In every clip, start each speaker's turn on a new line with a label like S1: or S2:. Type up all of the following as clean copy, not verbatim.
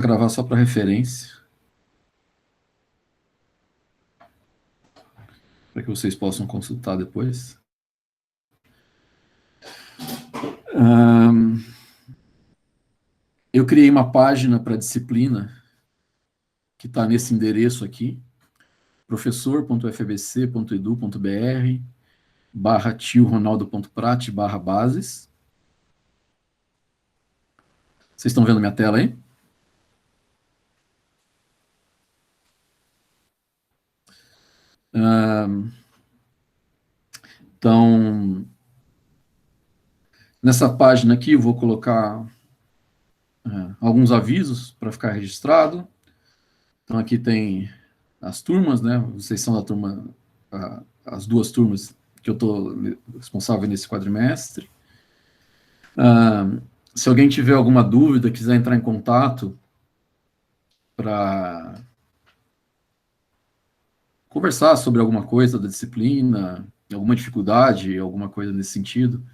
S1: gravar só para referência, para que vocês possam consultar depois. Eu criei uma página para disciplina, que está nesse endereço aqui, professor.fbc.edu.br/tio-ronaldo.prat/bases. Vocês estão vendo minha tela aí? Então, nessa página aqui eu vou colocar alguns avisos para ficar registrado. Então, aqui tem as turmas, né? Vocês são da turma, as duas turmas que eu estou responsável nesse quadrimestre. Se alguém tiver alguma dúvida, quiser entrar em contato para conversar sobre alguma coisa da disciplina, alguma dificuldade, alguma coisa nesse sentido,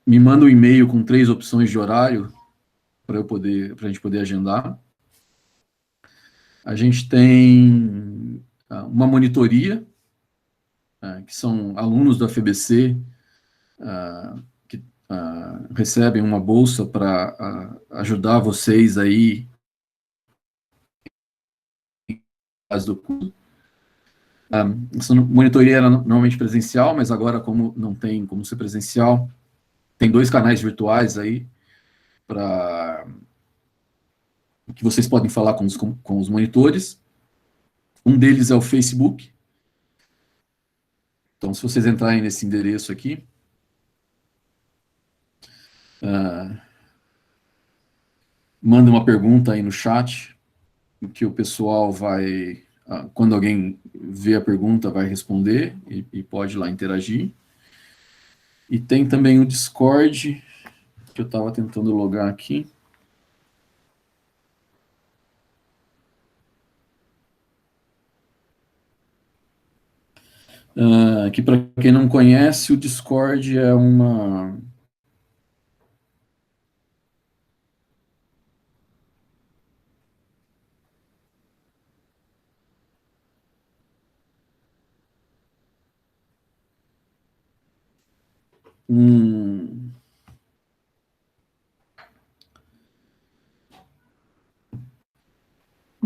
S1: me manda um e-mail com 3 opções de horário para a gente poder agendar. A gente tem uma monitoria, que são alunos da FBC, que recebem uma bolsa para ajudar vocês aí do curso. Essa monitoria era normalmente presencial, mas agora, como não tem como ser presencial, tem 2 canais virtuais aí para que vocês podem falar com os monitores. Um deles é o Facebook. Então, se vocês entrarem nesse endereço aqui, manda uma pergunta aí no chat, que o pessoal vai, quando alguém vê a pergunta, vai responder e pode lá interagir. E tem também o Discord, que eu estava tentando logar aqui. Que, para quem não conhece, o Discord é uma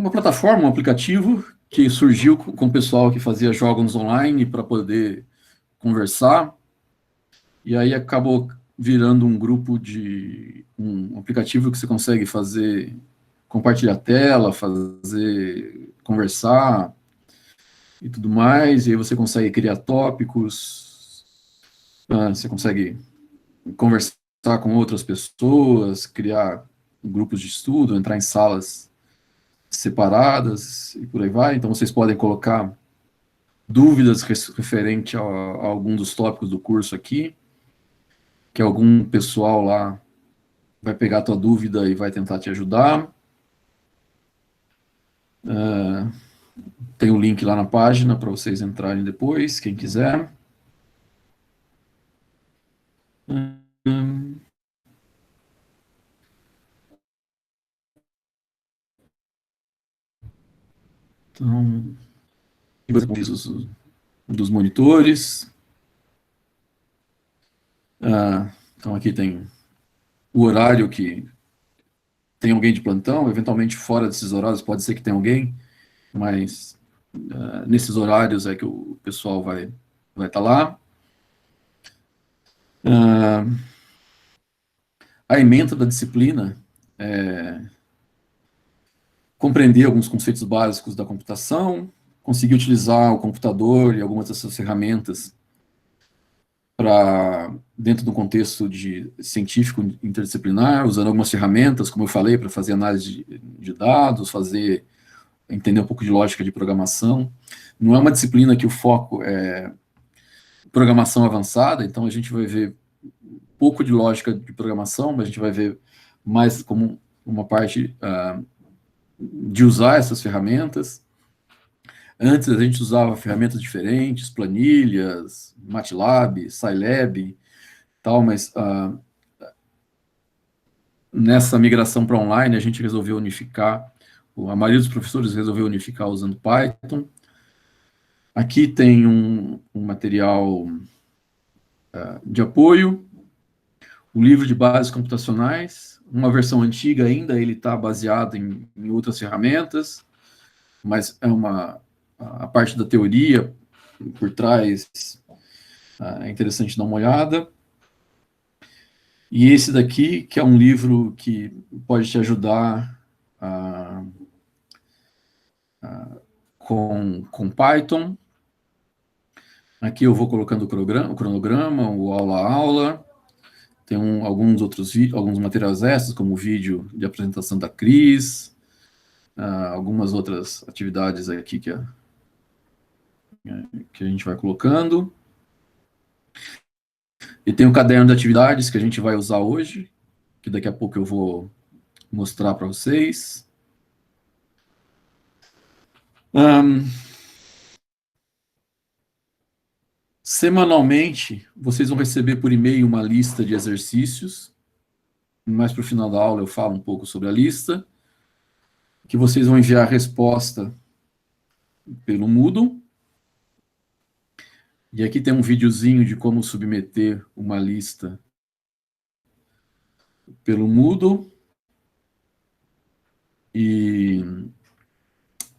S1: uma plataforma, um aplicativo que surgiu com o pessoal que fazia jogos online para poder conversar, e aí acabou virando um grupo de um aplicativo que você consegue fazer, compartilhar tela, conversar e tudo mais, e aí você consegue criar tópicos, você consegue conversar com outras pessoas, criar grupos de estudo, entrar em salas separadas e por aí vai. Então vocês podem colocar dúvidas referente a algum dos tópicos do curso aqui, que algum pessoal lá vai pegar a tua dúvida e vai tentar te ajudar. Tem o link lá na página para vocês entrarem depois, quem quiser. Então, avisos dos monitores. Então, aqui tem o horário que tem alguém de plantão, eventualmente fora desses horários pode ser que tenha alguém, mas nesses horários é que o pessoal vai estar lá. A ementa da disciplina é compreender alguns conceitos básicos da computação, conseguir utilizar o computador e algumas dessas ferramentas para, dentro do contexto científico interdisciplinar, usando algumas ferramentas, como eu falei, para fazer análise de dados, entender um pouco de lógica de programação. Não é uma disciplina que o foco é programação avançada, então a gente vai ver pouco de lógica de programação, mas a gente vai ver mais como uma parte de usar essas ferramentas. Antes a gente usava ferramentas diferentes, planilhas, MATLAB, Scilab, tal, mas nessa migração para online, a gente resolveu unificar, a maioria dos professores resolveu unificar usando Python. Aqui tem um material de apoio, o livro de bases computacionais, uma versão antiga ainda, ele está baseado em outras ferramentas, mas é a parte da teoria por trás é interessante dar uma olhada. E esse daqui, que é um livro que pode te ajudar com Python. Aqui eu vou colocando o cronograma, o aula a aula. Tem alguns outros alguns materiais extras, como o vídeo de apresentação da Cris, algumas outras atividades aqui que a gente vai colocando. E tem o caderno de atividades que a gente vai usar hoje, que daqui a pouco eu vou mostrar para vocês. Semanalmente, vocês vão receber por e-mail uma lista de exercícios. Mais para o final da aula eu falo um pouco sobre a lista, que vocês vão enviar a resposta pelo Moodle. E aqui tem um videozinho de como submeter uma lista pelo Moodle. E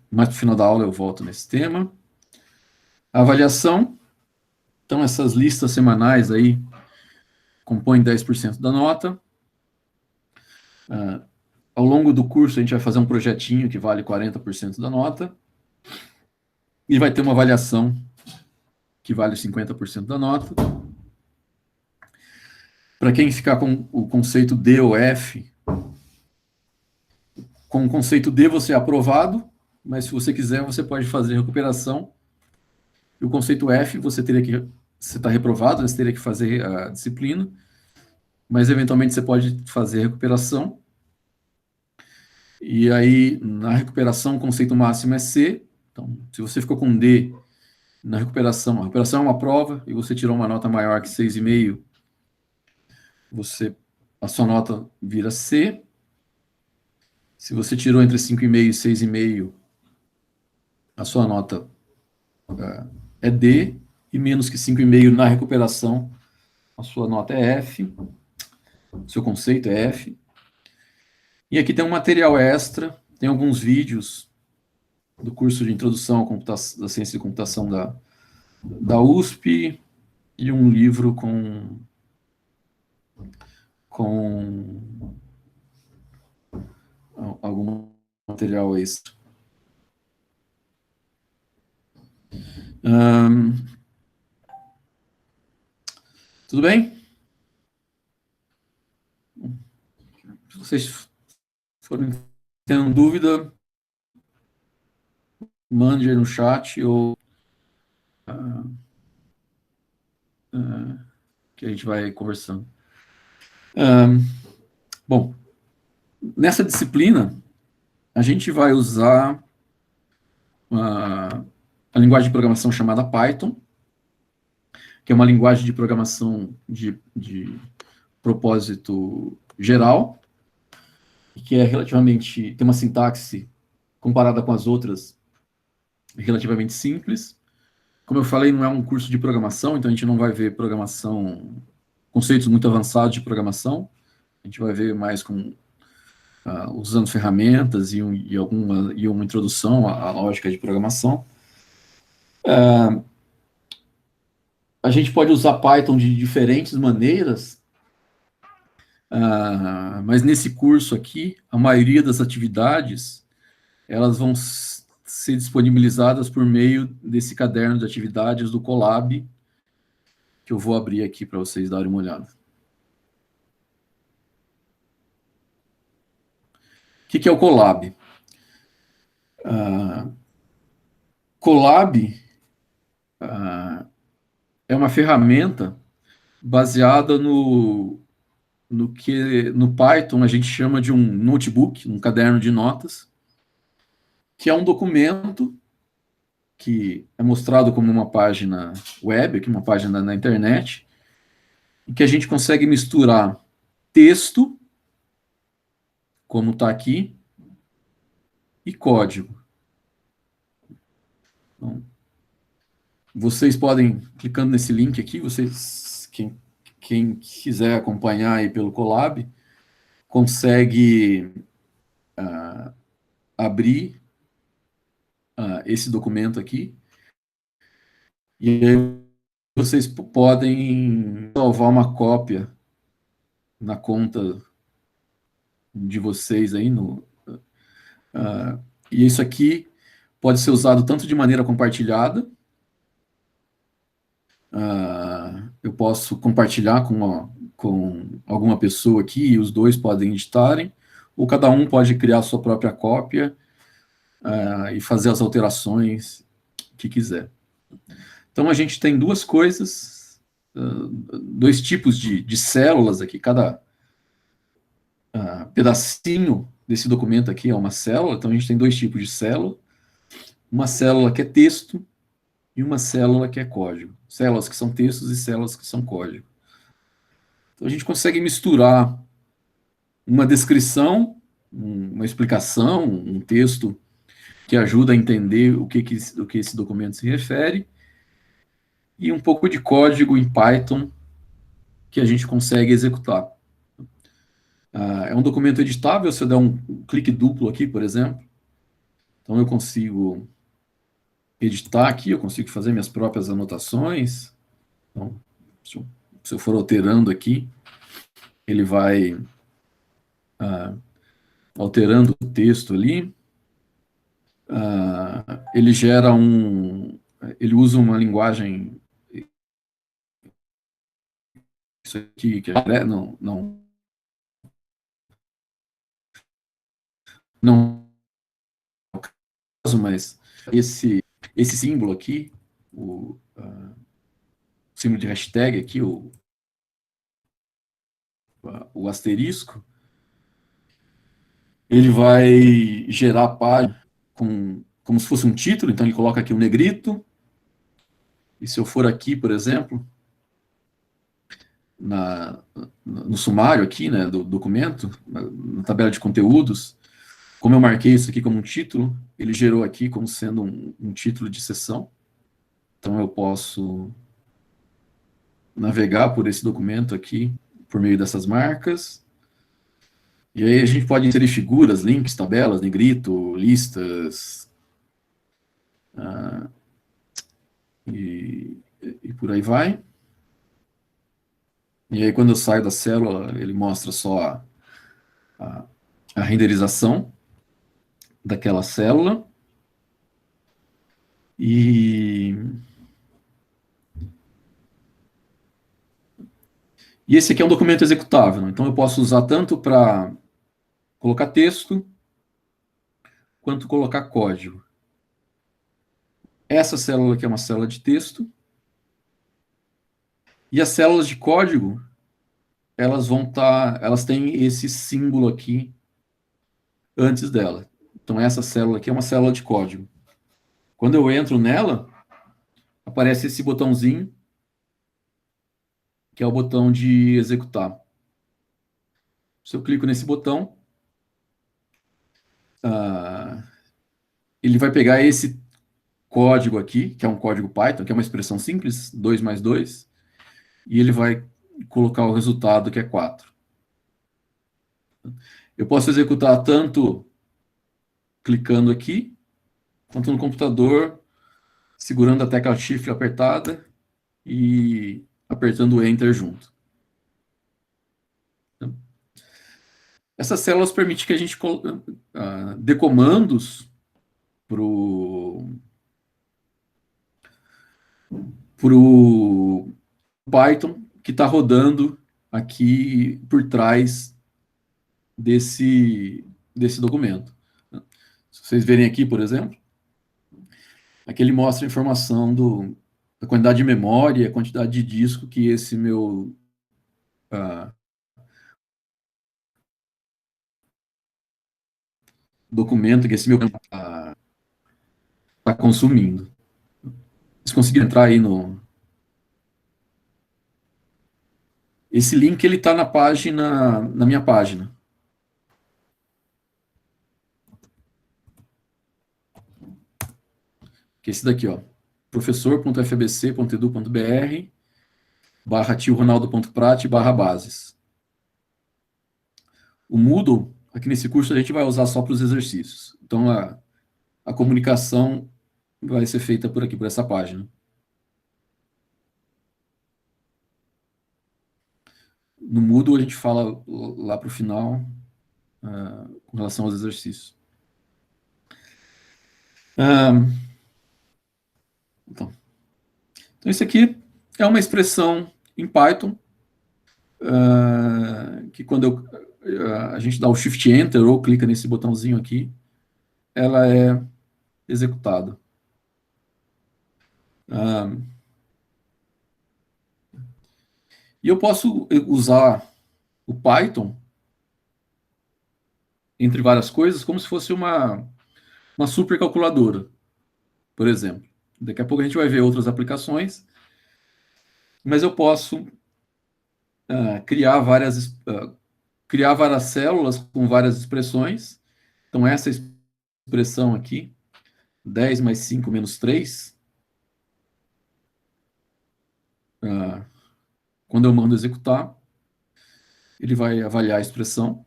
S1: mais para o final da aula eu volto nesse tema. A avaliação. Então, essas listas semanais aí compõem 10% da nota. Ao longo do curso, a gente vai fazer um projetinho que vale 40% da nota. E vai ter uma avaliação que vale 50% da nota. Para quem ficar com o conceito D ou F, com o conceito D você é aprovado, mas se você quiser, você pode fazer recuperação. E o conceito F, você está reprovado, você teria que fazer a disciplina, mas eventualmente você pode fazer recuperação. E aí, na recuperação, o conceito máximo é C. Então, se você ficou com D na recuperação, a recuperação é uma prova, e você tirou uma nota maior que 6,5, a sua nota vira C. Se você tirou entre 5,5 e 6,5, a sua nota é D, e menos que 5,5 na recuperação, a sua nota é F, o seu conceito é F. E aqui tem um material extra, tem alguns vídeos do curso de Introdução à Computação, da Ciência de Computação da USP, e um livro com algum material extra. Tudo bem? Se vocês forem tendo dúvida, mande aí no chat ou que a gente vai conversando. Bom, nessa disciplina, a gente vai usar a linguagem de programação chamada Python, que é uma linguagem de programação de propósito geral, que é tem uma sintaxe comparada com as outras relativamente simples. Como eu falei, não é um curso de programação, então a gente não vai ver conceitos muito avançados de programação. A gente vai ver mais usando ferramentas e uma introdução à lógica de programação. A gente pode usar Python de diferentes maneiras, mas nesse curso aqui, a maioria das atividades, elas vão ser disponibilizadas por meio desse caderno de atividades do Colab, que eu vou abrir aqui para vocês darem uma olhada. O que é o Colab? Colab é uma ferramenta baseada no que no Python a gente chama de um notebook, um caderno de notas, que é um documento que é mostrado como uma página web, aqui uma página na internet, em que a gente consegue misturar texto como está aqui, e código. Então, vocês podem, clicando nesse link aqui, vocês, quem quiser acompanhar aí pelo Colab, consegue abrir esse documento aqui, e aí vocês podem salvar uma cópia na conta de vocês aí, e isso aqui pode ser usado tanto de maneira compartilhada, eu posso compartilhar com alguma pessoa aqui, e os dois podem editarem, ou cada um pode criar a sua própria cópia e fazer as alterações que quiser. Então, a gente tem duas coisas, dois tipos de células aqui, cada pedacinho desse documento aqui é uma célula, então a gente tem dois tipos de célula, uma célula que é texto e uma célula que é código. Células que são textos e células que são código. Então, a gente consegue misturar uma descrição, uma explicação, um texto que ajuda a entender o que esse documento se refere, e um pouco de código em Python que a gente consegue executar. É um documento editável, se eu der um clique duplo aqui, por exemplo, então eu consigo editar aqui, eu consigo fazer minhas próprias anotações. Então, se eu for alterando aqui, ele vai alterando o texto ali. Ele gera ele usa uma linguagem, isso aqui, que não é o caso, mas esse símbolo aqui, o símbolo de hashtag aqui, o asterisco, ele vai gerar a página como se fosse um título, então ele coloca aqui um negrito, e se eu for aqui, por exemplo, no sumário aqui, né, do documento, na tabela de conteúdos, como eu marquei isso aqui como um título, ele gerou aqui como sendo um título de sessão, então eu posso navegar por esse documento aqui, por meio dessas marcas, e aí a gente pode inserir figuras, links, tabelas, negrito, listas, e por aí vai. E aí quando eu saio da célula, ele mostra só a renderização daquela célula. E esse aqui é um documento executável, então eu posso usar tanto para colocar texto, quanto colocar código. Essa célula aqui é uma célula de texto, e as células de código, elas têm esse símbolo aqui antes dela. Então essa célula aqui é uma célula de código. Quando eu entro nela, aparece esse botãozinho, que é o botão de executar. Se eu clico nesse botão, ele vai pegar esse código aqui, que é um código Python, que é uma expressão simples, 2 mais 2, e ele vai colocar o resultado, que é 4. Eu posso executar tanto clicando aqui, quanto no computador, segurando a tecla Shift apertada e apertando o Enter junto. Essas células permitem que a gente dê comandos para o Python que está rodando aqui por trás desse documento. Se vocês verem aqui, por exemplo, aqui ele mostra a informação da quantidade de memória, a quantidade de disco que esse meu documento, que esse meu está consumindo. Vocês conseguiram entrar aí no... Esse link, ele está na minha página. que é esse daqui, ó, professor.fbc.edu.br/tioronaldo.prat/bases. O Moodle, aqui nesse curso, a gente vai usar só para os exercícios. Então, a comunicação vai ser feita por aqui, por essa página. No Moodle, a gente fala lá para o final, com relação aos exercícios. Então, isso aqui é uma expressão em Python, que quando a gente dá o Shift Enter ou clica nesse botãozinho aqui, ela é executada. E eu posso usar o Python, entre várias coisas, como se fosse uma supercalculadora, por exemplo. Daqui a pouco a gente vai ver outras aplicações, mas eu posso criar várias células com várias expressões. Então, essa expressão aqui, 10 mais 5 menos 3, quando eu mando executar, ele vai avaliar a expressão.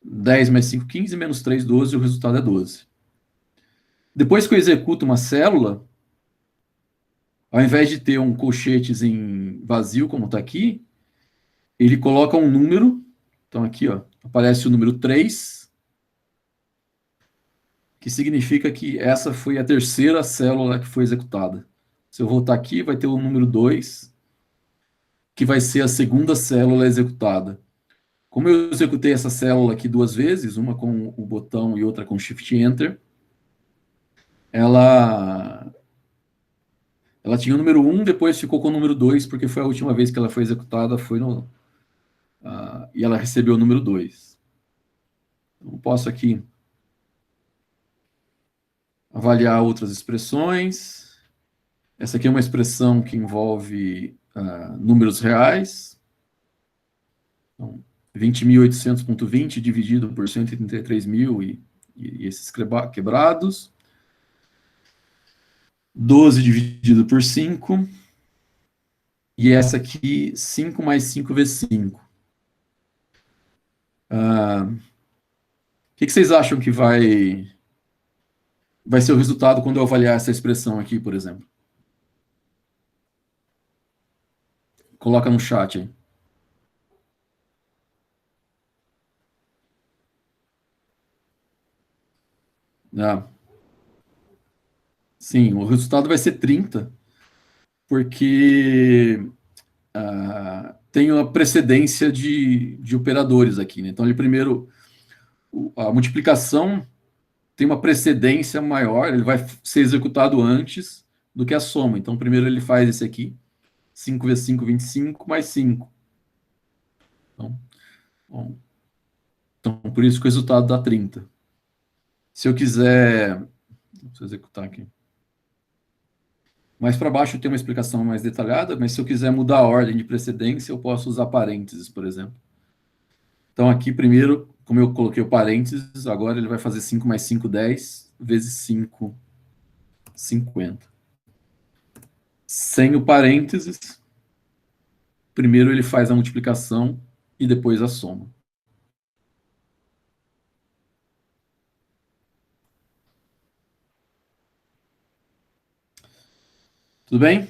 S1: 10 mais 5, 15, menos 3, 12, e o resultado é 12. Depois que eu executo uma célula, ao invés de ter um colchetezinho vazio, como está aqui, ele coloca um número. Então, aqui, ó, aparece o número 3, que significa que essa foi a terceira célula que foi executada. Se eu voltar aqui, vai ter o número 2, que vai ser a segunda célula executada. Como eu executei essa célula aqui duas vezes, uma com o botão e outra com Shift Enter, ela tinha o número 1, depois ficou com o número 2, porque foi a última vez que ela foi executada, e ela recebeu o número 2. Então, posso aqui avaliar outras expressões. Essa aqui é uma expressão que envolve números reais. Então, 20.800.20 dividido por 133.000 e esses quebrados. 12 dividido por 5. E essa aqui, 5 mais 5 vezes 5. O que vocês acham que vai ser o resultado quando eu avaliar essa expressão aqui, por exemplo? Coloca no chat aí. Sim, o resultado vai ser 30, porque tem uma precedência de operadores aqui, né? Então, ele primeiro, a multiplicação tem uma precedência maior, ele vai ser executado antes do que a soma. Então, primeiro ele faz esse aqui, 5 vezes 5, 25, mais 5. Então, por isso que o resultado dá 30. Se eu quiser... Deixa eu executar aqui. Mais para baixo tem uma explicação mais detalhada, mas se eu quiser mudar a ordem de precedência, eu posso usar parênteses, por exemplo. Então, aqui, primeiro, como eu coloquei o parênteses, agora ele vai fazer 5 mais 5, 10, vezes 5, 50. Sem o parênteses, primeiro ele faz a multiplicação e depois a soma. Tudo bem?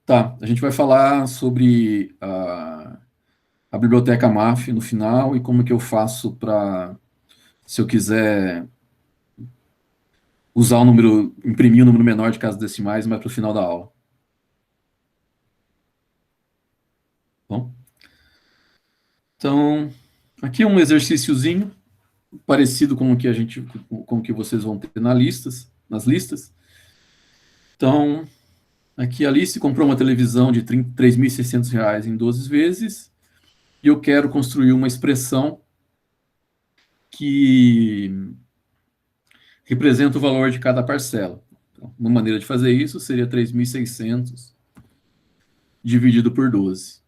S1: Tá, a gente vai falar sobre a biblioteca MAF no final e como que eu faço para, se eu quiser usar o número, imprimir o número menor de casas decimais, mas para o final da aula. Bom? Então, aqui é um exercíciozinho parecido com o que vocês vão ter nas listas. Então, aqui a Alice comprou uma televisão de R$ 3.600 em 12 vezes e eu quero construir uma expressão que representa o valor de cada parcela. Então, uma maneira de fazer isso seria 3.600 dividido por 12.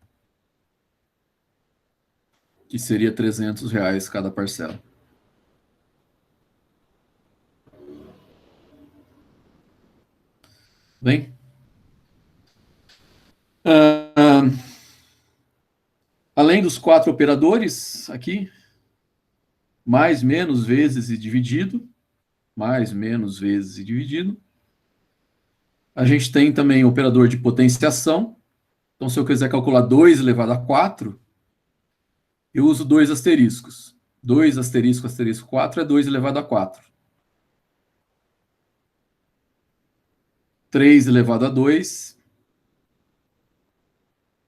S1: que seria R$ 300 cada parcela. Bem? Além dos 4 operadores aqui, mais, menos, vezes e dividido, mais, menos, vezes e dividido, a gente tem também o operador de potenciação. Então, se eu quiser calcular 2 elevado a 4, eu uso 2 asteriscos. 2 asterisco, asterisco 4 é 2 elevado a 4. 3 elevado a 2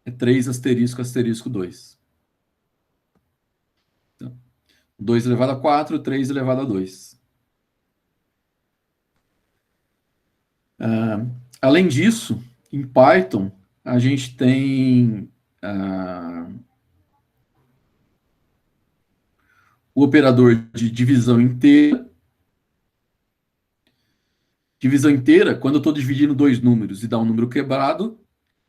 S1: é 3 asterisco, asterisco 2. Então, 2 elevado a 4, 3 elevado a 2. Além disso, em Python, a gente tem o operador de divisão inteira. Divisão inteira, quando eu estou dividindo 2 números e dá um número quebrado,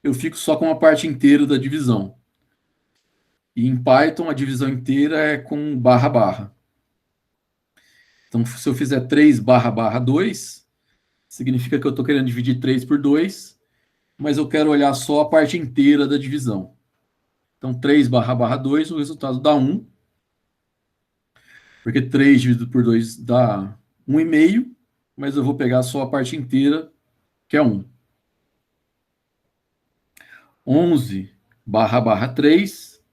S1: eu fico só com a parte inteira da divisão. E em Python, a divisão inteira é com barra, barra. Então, se eu fizer 3 barra, barra 2, significa que eu estou querendo dividir 3 por 2, mas eu quero olhar só a parte inteira da divisão. Então, 3 barra, barra 2, o resultado dá 1, porque 3 dividido por 2 dá 1,5, mas eu vou pegar só a parte inteira, que é 1. 11 barra, barra 3,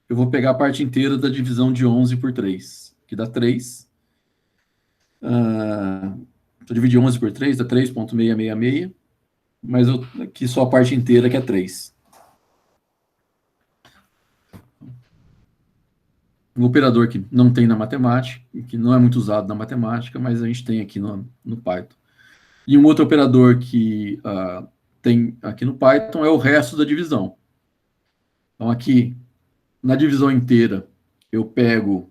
S1: eu vou pegar a parte inteira da divisão de 11 por 3, que dá 3. Eu dividi 11 por 3, dá 3,666, mas aqui só a parte inteira, que é 3. Um operador que não tem na matemática, que não é muito usado na matemática, mas a gente tem aqui no Python. E um outro operador que tem aqui no Python é o resto da divisão. Então, aqui, na divisão inteira, eu pego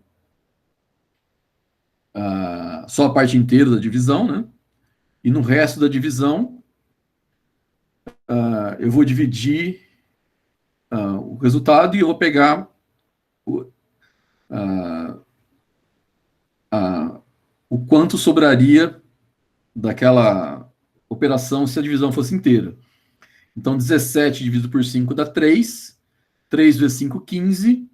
S1: só a parte inteira da divisão, né? E no resto da divisão, eu vou dividir o resultado e eu vou pegar o quanto sobraria daquela operação se a divisão fosse inteira. Então, 17 dividido por 5 dá 3. 3 vezes 5, 15.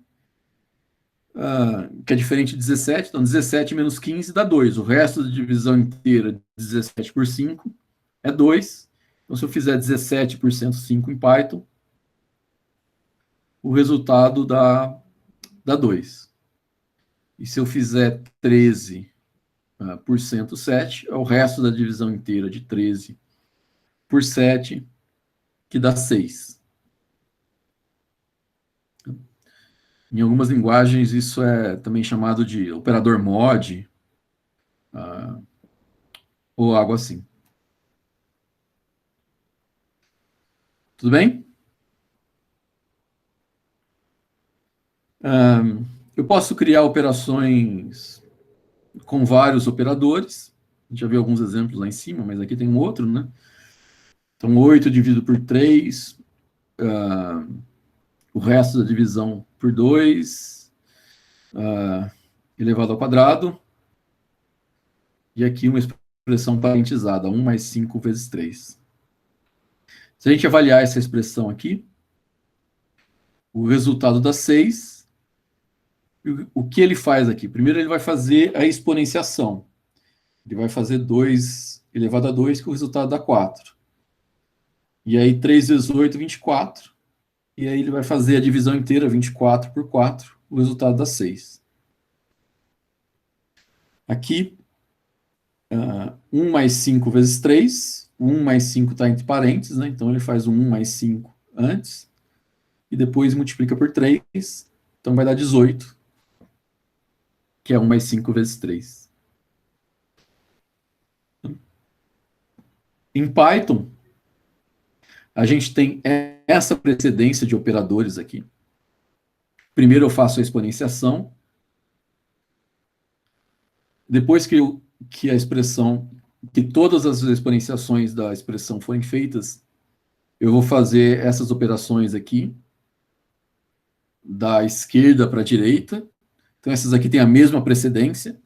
S1: Que é diferente de 17. Então, 17 menos 15 dá 2. O resto da divisão inteira, 17 por 5, é 2. Então, se eu fizer 17 por 105 em Python, o resultado dá 2. E se eu fizer 13 por 107, é o resto da divisão inteira de 13 por 7, que dá 6. Em algumas linguagens, isso é também chamado de operador mod, ou algo assim. Tudo bem? Eu posso criar operações com vários operadores. A gente já viu alguns exemplos lá em cima, mas aqui tem um outro, né? Então, 8 dividido por 3, o resto da divisão por 2, elevado ao quadrado. E aqui uma expressão parentizada, 1 mais 5 vezes 3. Se a gente avaliar essa expressão aqui, o resultado dá 6. O que ele faz aqui? Primeiro ele vai fazer a exponenciação. Ele vai fazer 2 elevado a 2, que o resultado dá 4. E aí 3 vezes 8, 24. E aí ele vai fazer a divisão inteira, 24 por 4, o resultado dá 6. Aqui, 1 mais 5 vezes 3. 1 mais 5 está entre parênteses, né? Então ele faz o 1 mais 5 antes, e depois multiplica por 3, então vai dar 18, que é 1 mais 5 vezes 3. Em Python, a gente tem essa precedência de operadores aqui. Primeiro eu faço a exponenciação, depois que a expressão, que todas as exponenciações da expressão forem feitas, eu vou fazer essas operações aqui, da esquerda para a direita. Então, essas aqui têm a mesma precedência.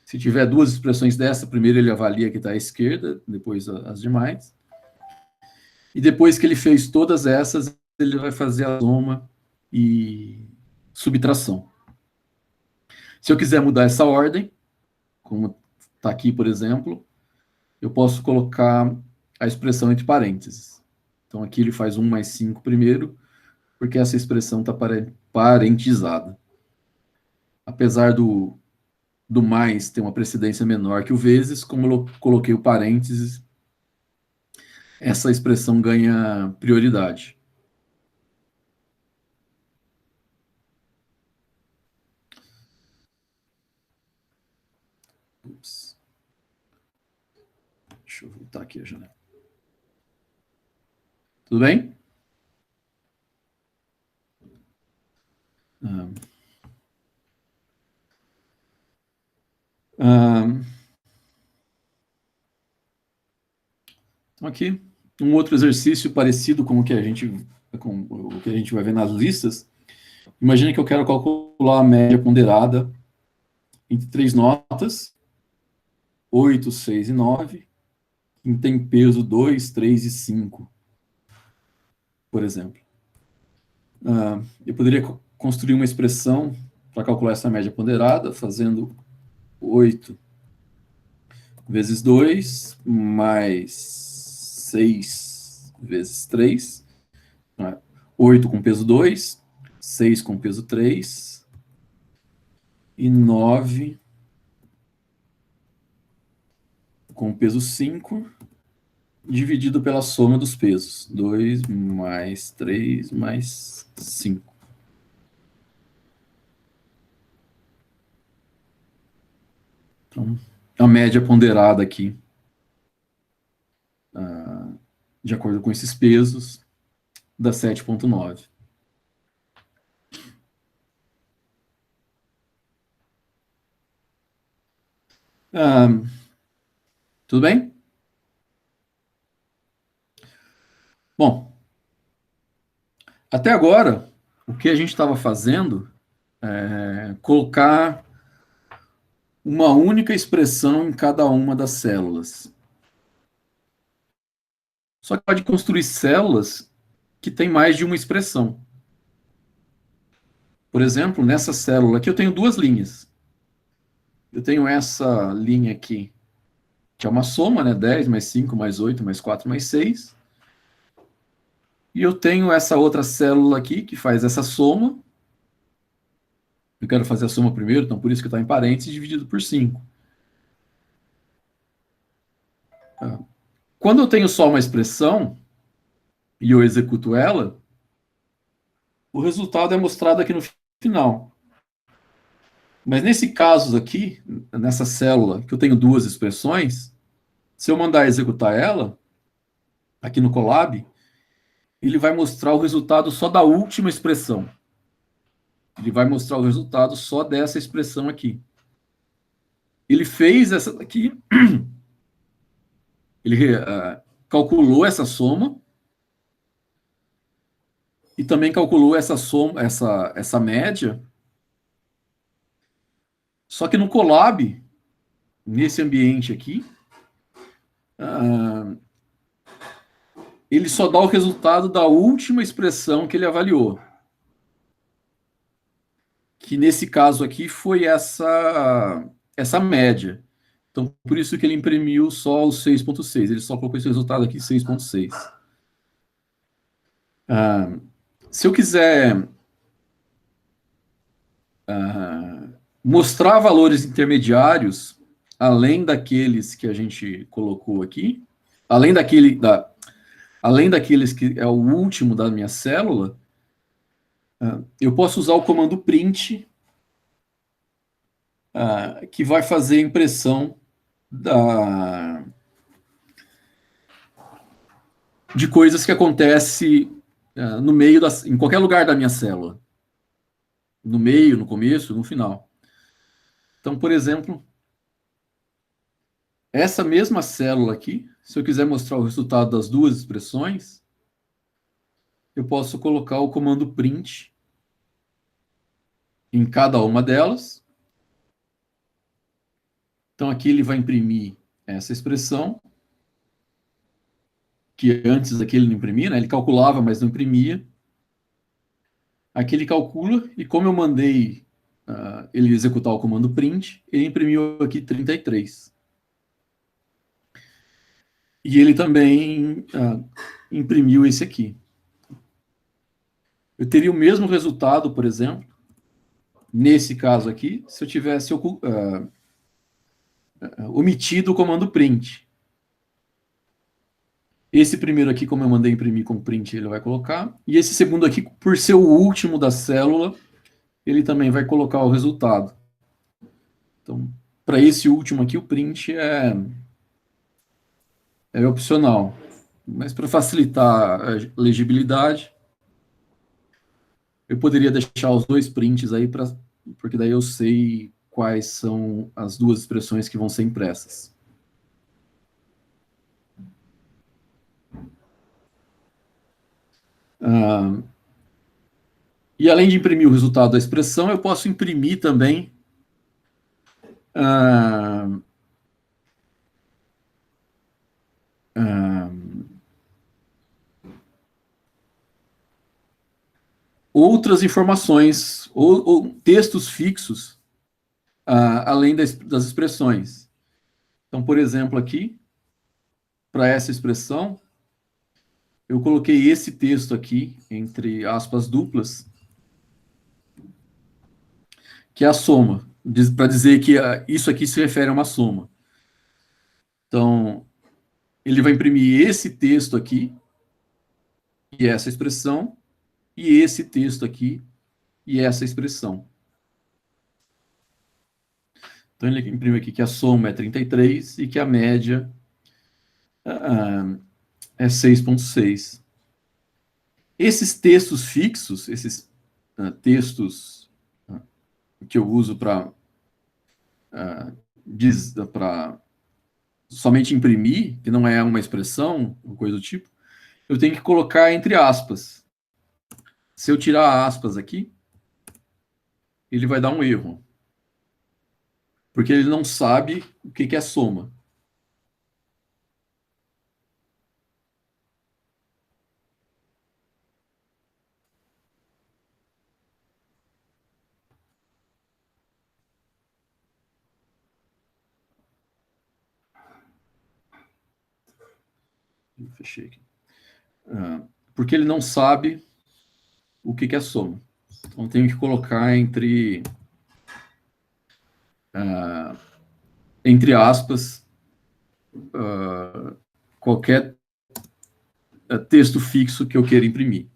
S1: Se tiver duas expressões dessa, primeiro ele avalia que está à esquerda, depois as demais. E depois que ele fez todas essas, ele vai fazer a soma e subtração. Se eu quiser mudar essa ordem, como está aqui, por exemplo, eu posso colocar a expressão entre parênteses. Então, aqui ele faz 1 mais 5 primeiro, porque essa expressão está parentizada. Apesar do mais ter uma precedência menor que o vezes, como eu coloquei o parênteses, essa expressão ganha prioridade. Ups. Deixa eu voltar aqui a janela. Tudo bem? Então aqui, um outro exercício parecido com o que a gente vai ver nas listas. Imagina que eu quero calcular a média ponderada entre 3 notas, 8, 6 e 9, que tem peso 2, 3 e 5, por exemplo. Eu poderia construir uma expressão para calcular essa média ponderada, fazendo 8 vezes 2, mais 6 vezes 3, 8 com peso 2, 6 com peso 3, e 9 com peso 5, dividido pela soma dos pesos. 2 mais 3 mais 5. Então, a média ponderada aqui, de acordo com esses pesos, dá 7,9. Tudo bem? Bom, até agora, o que a gente estava fazendo é colocar uma única expressão em cada uma das células. Só que pode construir células que têm mais de uma expressão. Por exemplo, nessa célula aqui eu tenho duas linhas. Eu tenho essa linha aqui, que é uma soma, né? 10 mais 5 mais 8 mais 4 mais 6. E eu tenho essa outra célula aqui, que faz essa soma. Eu quero fazer a soma primeiro, então por isso que está em parênteses, dividido por 5. Quando eu tenho só uma expressão, e eu executo ela, o resultado é mostrado aqui no final. Mas nesse caso aqui, nessa célula, que eu tenho duas expressões, se eu mandar executar ela, aqui no Colab, ele vai mostrar o resultado só da última expressão. Ele vai mostrar o resultado só dessa expressão aqui. Ele fez essa daqui, ele calculou essa soma, e também calculou essa soma, essa média. Só que no Colab, nesse ambiente aqui, ele só dá o resultado da última expressão que ele avaliou. Que nesse caso aqui foi essa média. Então, por isso que ele imprimiu só o 6,6. Ele só colocou esse resultado aqui, 6,6. Se eu quiser mostrar valores intermediários, além daqueles que a gente colocou aqui, além daqueles que é o último da minha célula, eu posso usar o comando print, que vai fazer a impressão de coisas que acontecem no meio, em qualquer lugar da minha célula. No meio, no começo, no final. Então, por exemplo, essa mesma célula aqui, se eu quiser mostrar o resultado das duas expressões, eu posso colocar o comando print, em cada uma delas. Então, aqui ele vai imprimir essa expressão, que antes aqui ele não imprimia, né? Ele calculava, mas não imprimia. Aqui ele calcula, e como eu mandei ele executar o comando print, ele imprimiu aqui 33. E ele também imprimiu esse aqui. Eu teria o mesmo resultado, por exemplo, nesse caso aqui, se eu tivesse omitido o comando print. Esse primeiro aqui, como eu mandei imprimir com print, ele vai colocar. E esse segundo aqui, por ser o último da célula, ele também vai colocar o resultado. Então, para esse último aqui, o print é opcional. Mas para facilitar a legibilidade, eu poderia deixar os dois prints aí, porque daí eu sei quais são as duas expressões que vão ser impressas. E além de imprimir o resultado da expressão, eu posso imprimir também outras informações ou textos fixos além das expressões. Então, por exemplo, aqui, para essa expressão, eu coloquei esse texto aqui, entre aspas duplas, que é a soma, para dizer que isso aqui se refere a uma soma. Então, ele vai imprimir esse texto aqui, e essa expressão, e esse texto aqui, e essa expressão. Então, ele imprime aqui que a soma é 33 e que a média é 6,6. Esses textos fixos, esses textos que eu uso para somente imprimir, que não é uma expressão, uma coisa do tipo, eu tenho que colocar entre aspas. Se eu tirar aspas aqui, ele vai dar um erro. Porque ele não sabe o que é soma. Fechei aqui. Porque ele não sabe o que é soma. Então, tenho que colocar entre aspas qualquer texto fixo que eu queira imprimir.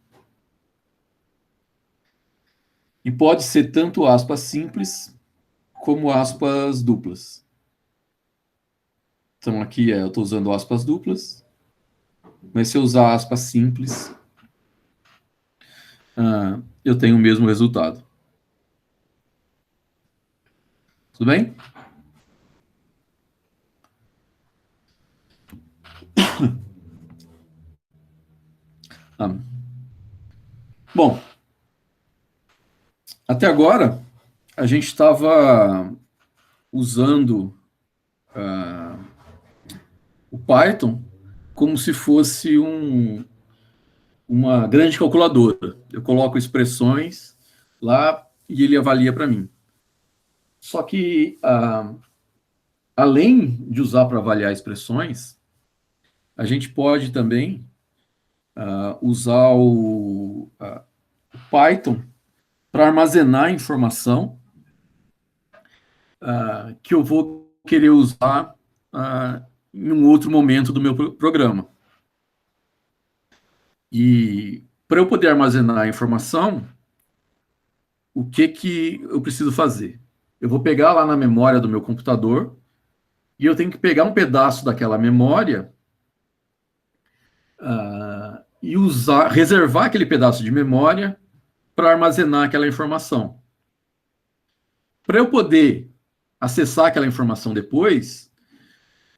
S1: E pode ser tanto aspas simples como aspas duplas. Então, aqui eu estou usando aspas duplas, mas se eu usar aspas simples, eu tenho o mesmo resultado. Tudo bem? Bom, até agora, a gente estava usando o Python como se fosse uma grande calculadora. Eu coloco expressões lá e ele avalia para mim. Só que, além de usar para avaliar expressões, a gente pode também usar o Python para armazenar informação que eu vou querer usar em um outro momento do meu programa. E para eu poder armazenar a informação, o que eu preciso fazer? Eu vou pegar lá na memória do meu computador e eu tenho que pegar um pedaço daquela memória e reservar aquele pedaço de memória para armazenar aquela informação. Para eu poder acessar aquela informação depois,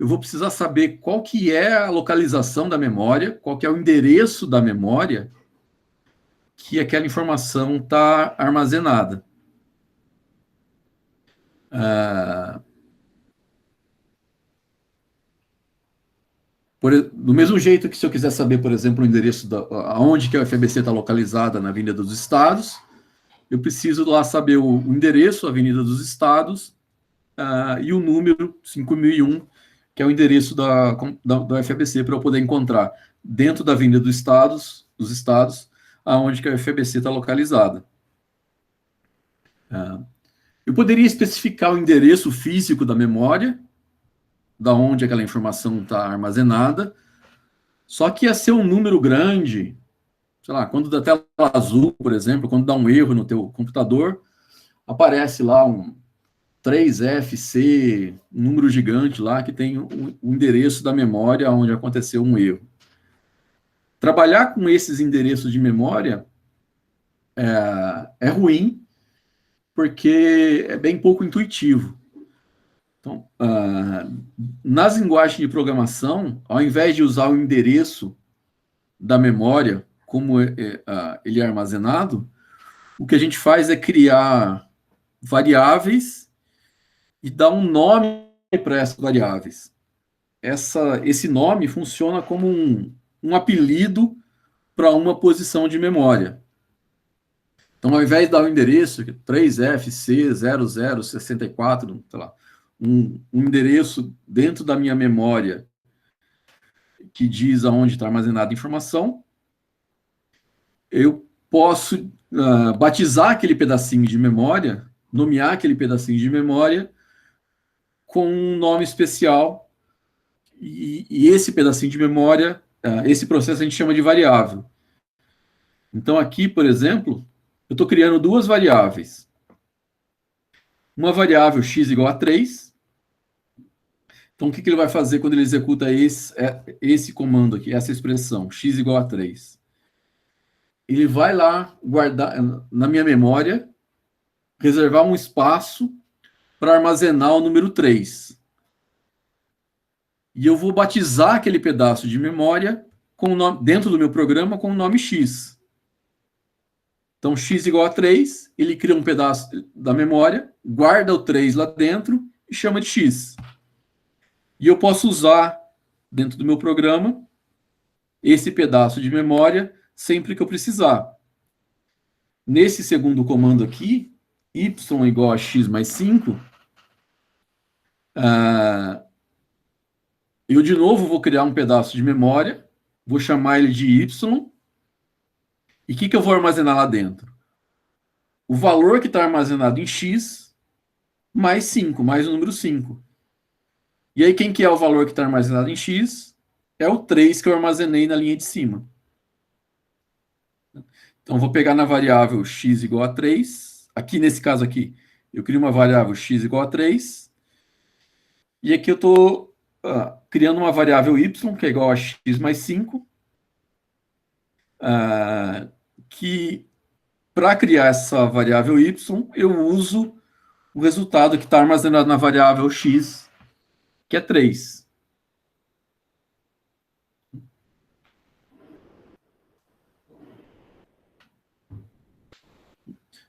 S1: eu vou precisar saber qual que é a localização da memória, qual que é o endereço da memória que aquela informação está armazenada. Do mesmo jeito que se eu quiser saber, por exemplo, o endereço aonde que a UFABC está localizada na Avenida dos Estados, eu preciso lá saber o endereço, Avenida dos Estados, e o número 5001, que é o endereço da UFABC, para eu poder encontrar dentro da Avenida dos Estados, aonde que a UFABC está localizada. Eu poderia especificar o endereço físico da memória, da onde aquela informação está armazenada, só que ia ser um número grande, sei lá, quando dá tela azul, por exemplo, quando dá um erro no teu computador, aparece lá um 3FC, um número gigante lá que tem o endereço da memória onde aconteceu um erro. Trabalhar com esses endereços de memória é ruim, porque é bem pouco intuitivo. Então, nas linguagens de programação, ao invés de usar o endereço da memória, como ele é armazenado, o que a gente faz é criar variáveis e dar um nome para essas variáveis. Esse nome funciona como um apelido para uma posição de memória. Então, ao invés de dar o endereço 3FC0064, sei lá, um endereço dentro da minha memória que diz aonde está armazenada a informação, eu posso batizar aquele pedacinho de memória, nomear aquele pedacinho de memória com um nome especial, e esse pedacinho de memória, esse processo a gente chama de variável. Então, aqui, por exemplo, eu estou criando duas variáveis. Uma variável x igual a 3. Então, o que ele vai fazer quando ele executa esse comando aqui, essa expressão, x igual a 3? Ele vai lá guardar na minha memória, reservar um espaço para armazenar o número 3. E eu vou batizar aquele pedaço de memória dentro do meu programa com o nome x. Então, x igual a 3, ele cria um pedaço da memória, guarda o 3 lá dentro e chama de x. E eu posso usar, dentro do meu programa, esse pedaço de memória sempre que eu precisar. Nesse segundo comando aqui, y igual a x mais 5, eu de novo vou criar um pedaço de memória, vou chamar ele de y, e o que eu vou armazenar lá dentro? O valor que está armazenado em x mais 5, mais o número 5. E aí, quem que é o valor que está armazenado em x? É o 3 que eu armazenei na linha de cima. Então, vou pegar na variável x igual a 3. Aqui, nesse caso aqui, eu crio uma variável x igual a 3. E aqui eu estou criando uma variável y, que é igual a x mais 5. Que, para criar essa variável y, eu uso o resultado que está armazenado na variável x, que é 3.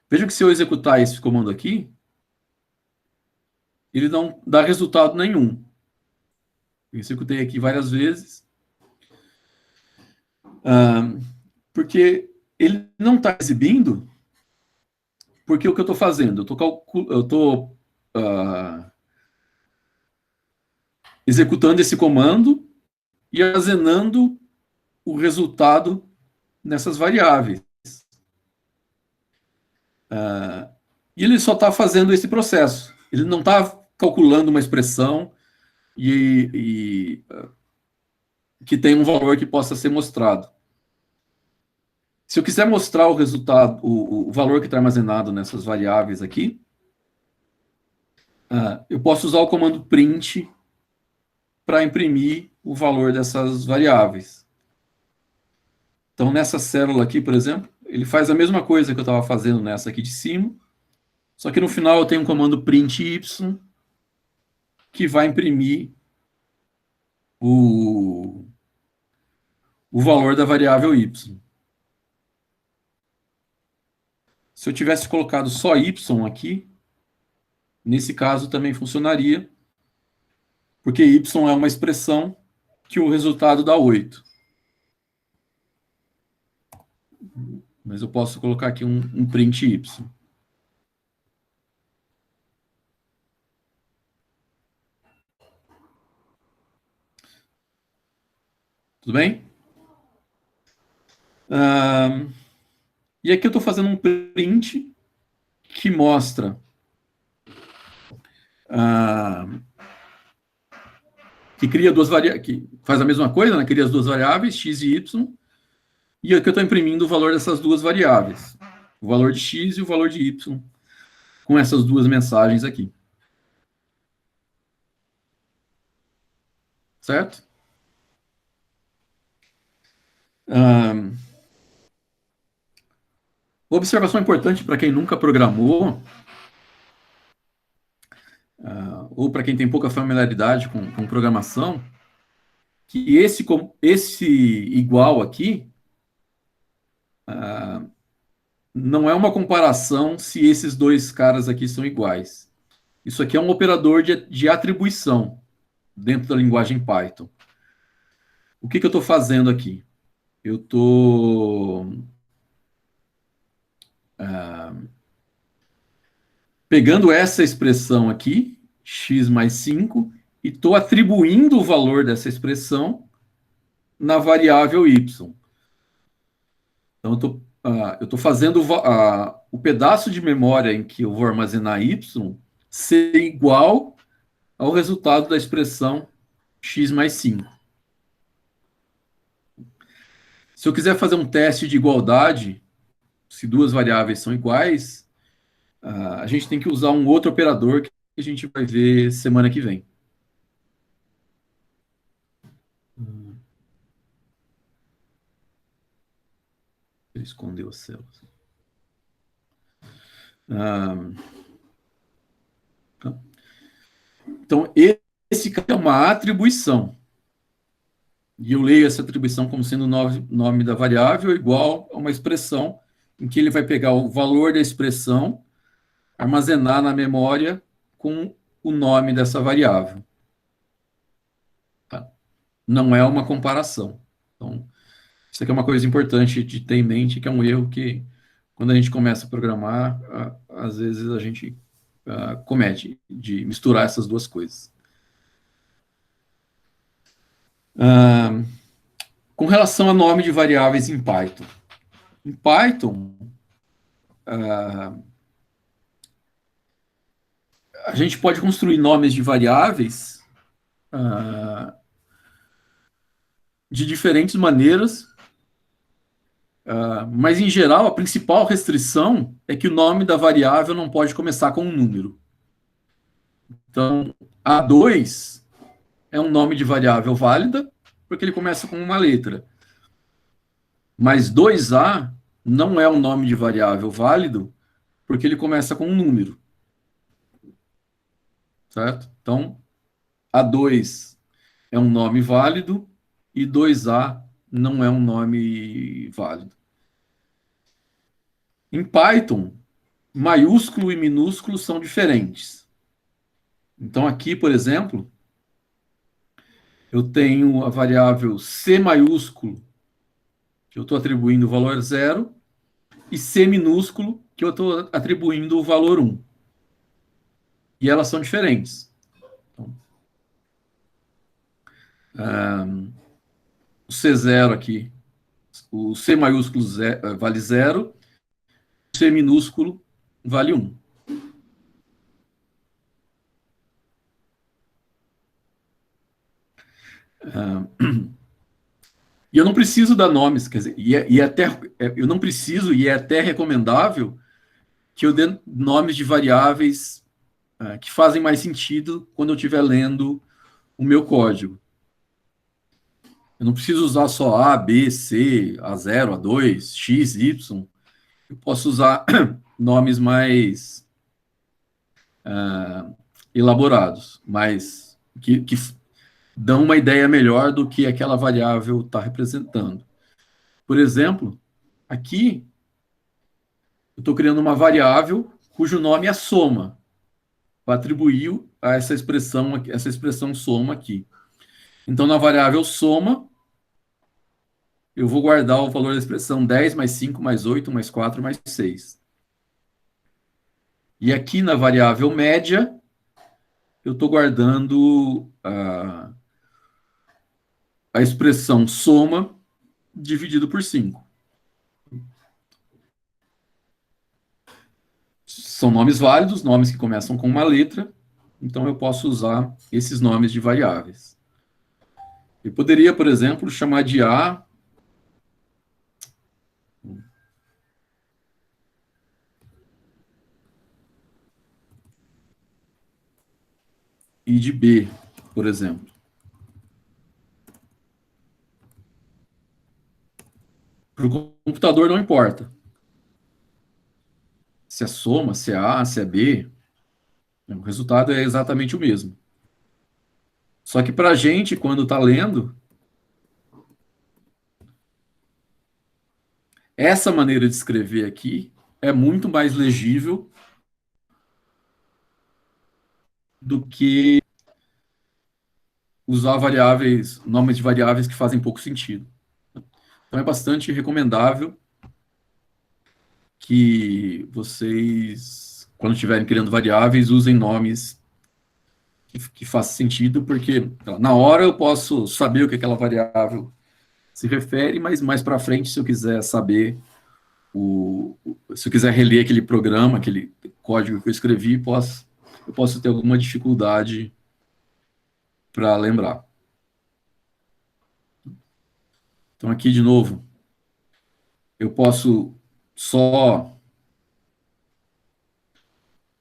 S1: Veja que se eu executar esse comando aqui, ele não dá resultado nenhum. Eu executei aqui várias vezes, porque ele não está exibindo, porque o que eu estou fazendo? Eu estou executando esse comando e armazenando o resultado nessas variáveis. E ele só está fazendo esse processo. Ele não está calculando uma expressão que tem um valor que possa ser mostrado. Se eu quiser mostrar o resultado, o valor que está armazenado nessas variáveis aqui, eu posso usar o comando print para imprimir o valor dessas variáveis. Então, nessa célula aqui, por exemplo, ele faz a mesma coisa que eu estava fazendo nessa aqui de cima, só que no final eu tenho um comando print y, que vai imprimir o valor da variável y. Se eu tivesse colocado só y aqui, Nesse caso também funcionaria, porque y é uma expressão que o resultado dá 8. Mas eu posso colocar aqui um print y. Tudo bem? E aqui eu estou fazendo um print que mostra que cria duas variáveis, que faz a mesma coisa, né? Cria as duas variáveis, x e y, e aqui eu estou imprimindo o valor dessas duas variáveis, o valor de x e o valor de y, com essas duas mensagens aqui. Certo? Observação importante para quem nunca programou, ou para quem tem pouca familiaridade com programação, que esse igual aqui não é uma comparação se esses dois caras aqui são iguais. Isso aqui é um operador de atribuição dentro da linguagem Python. O que eu estou fazendo aqui? Eu estou pegando essa expressão aqui, x mais 5, e estou atribuindo o valor dessa expressão na variável y. Então, eu estou fazendo o pedaço de memória em que eu vou armazenar y ser igual ao resultado da expressão x mais 5. Se eu quiser fazer um teste de igualdade, se duas variáveis são iguais, a gente tem que usar um outro operador que a gente vai ver semana que vem. Ele escondeu as células. Então, esse é uma atribuição. E eu leio essa atribuição como sendo o nome da variável igual a uma expressão em que ele vai pegar o valor da expressão, armazenar na memória com o nome dessa variável. Tá? Não é uma comparação. Então, isso aqui é uma coisa importante de ter em mente, que é um erro que, quando a gente começa a programar, às vezes a gente comete, de misturar essas duas coisas. Com relação a nome de variáveis em Python. Em Python, a gente pode construir nomes de variáveis de diferentes maneiras, mas, em geral, a principal restrição é que o nome da variável não pode começar com um número. Então, A2 é um nome de variável válida, porque ele começa com uma letra. Mas 2A não é um nome de variável válido, porque ele começa com um número. Certo? Então, A2 é um nome válido e 2A não é um nome válido. Em Python, maiúsculo e minúsculo são diferentes. Então, aqui, por exemplo, eu tenho a variável C maiúsculo, que eu estou atribuindo o valor 0, e C minúsculo, que eu estou atribuindo o valor 1. E elas são diferentes. Então, o C0 aqui, o C maiúsculo vale 0, o C minúsculo vale 1. E eu não preciso dar nomes, quer dizer, eu não preciso, e é até recomendável, que eu dê nomes de variáveis que fazem mais sentido quando eu estiver lendo o meu código. Eu não preciso usar só A, B, C, A0, A2, X, Y. Eu posso usar nomes mais elaborados, mas que dão uma ideia melhor do que aquela variável está representando. Por exemplo, aqui eu estou criando uma variável cujo nome é soma. atribuir a essa expressão soma aqui. Então, na variável soma, eu vou guardar o valor da expressão 10 mais 5 mais 8 mais 4 mais 6. E aqui na variável média, eu estou guardando a expressão soma dividido por 5. São nomes válidos, nomes que começam com uma letra, então eu posso usar esses nomes de variáveis. Eu poderia, por exemplo, chamar de A e de B, por exemplo. Para o computador não importa. Se é soma, se é A, se é B, o resultado é exatamente o mesmo. Só que para a gente, quando está lendo, essa maneira de escrever aqui é muito mais legível do que usar variáveis, nomes de variáveis que fazem pouco sentido. Então é bastante recomendável que vocês, quando estiverem criando variáveis, usem nomes que façam sentido, porque na hora eu posso saber o que aquela variável se refere, mas mais para frente, se eu quiser saber, se eu quiser reler aquele programa, aquele código que eu escrevi, eu posso ter alguma dificuldade para lembrar. Então, aqui de novo, eu posso só,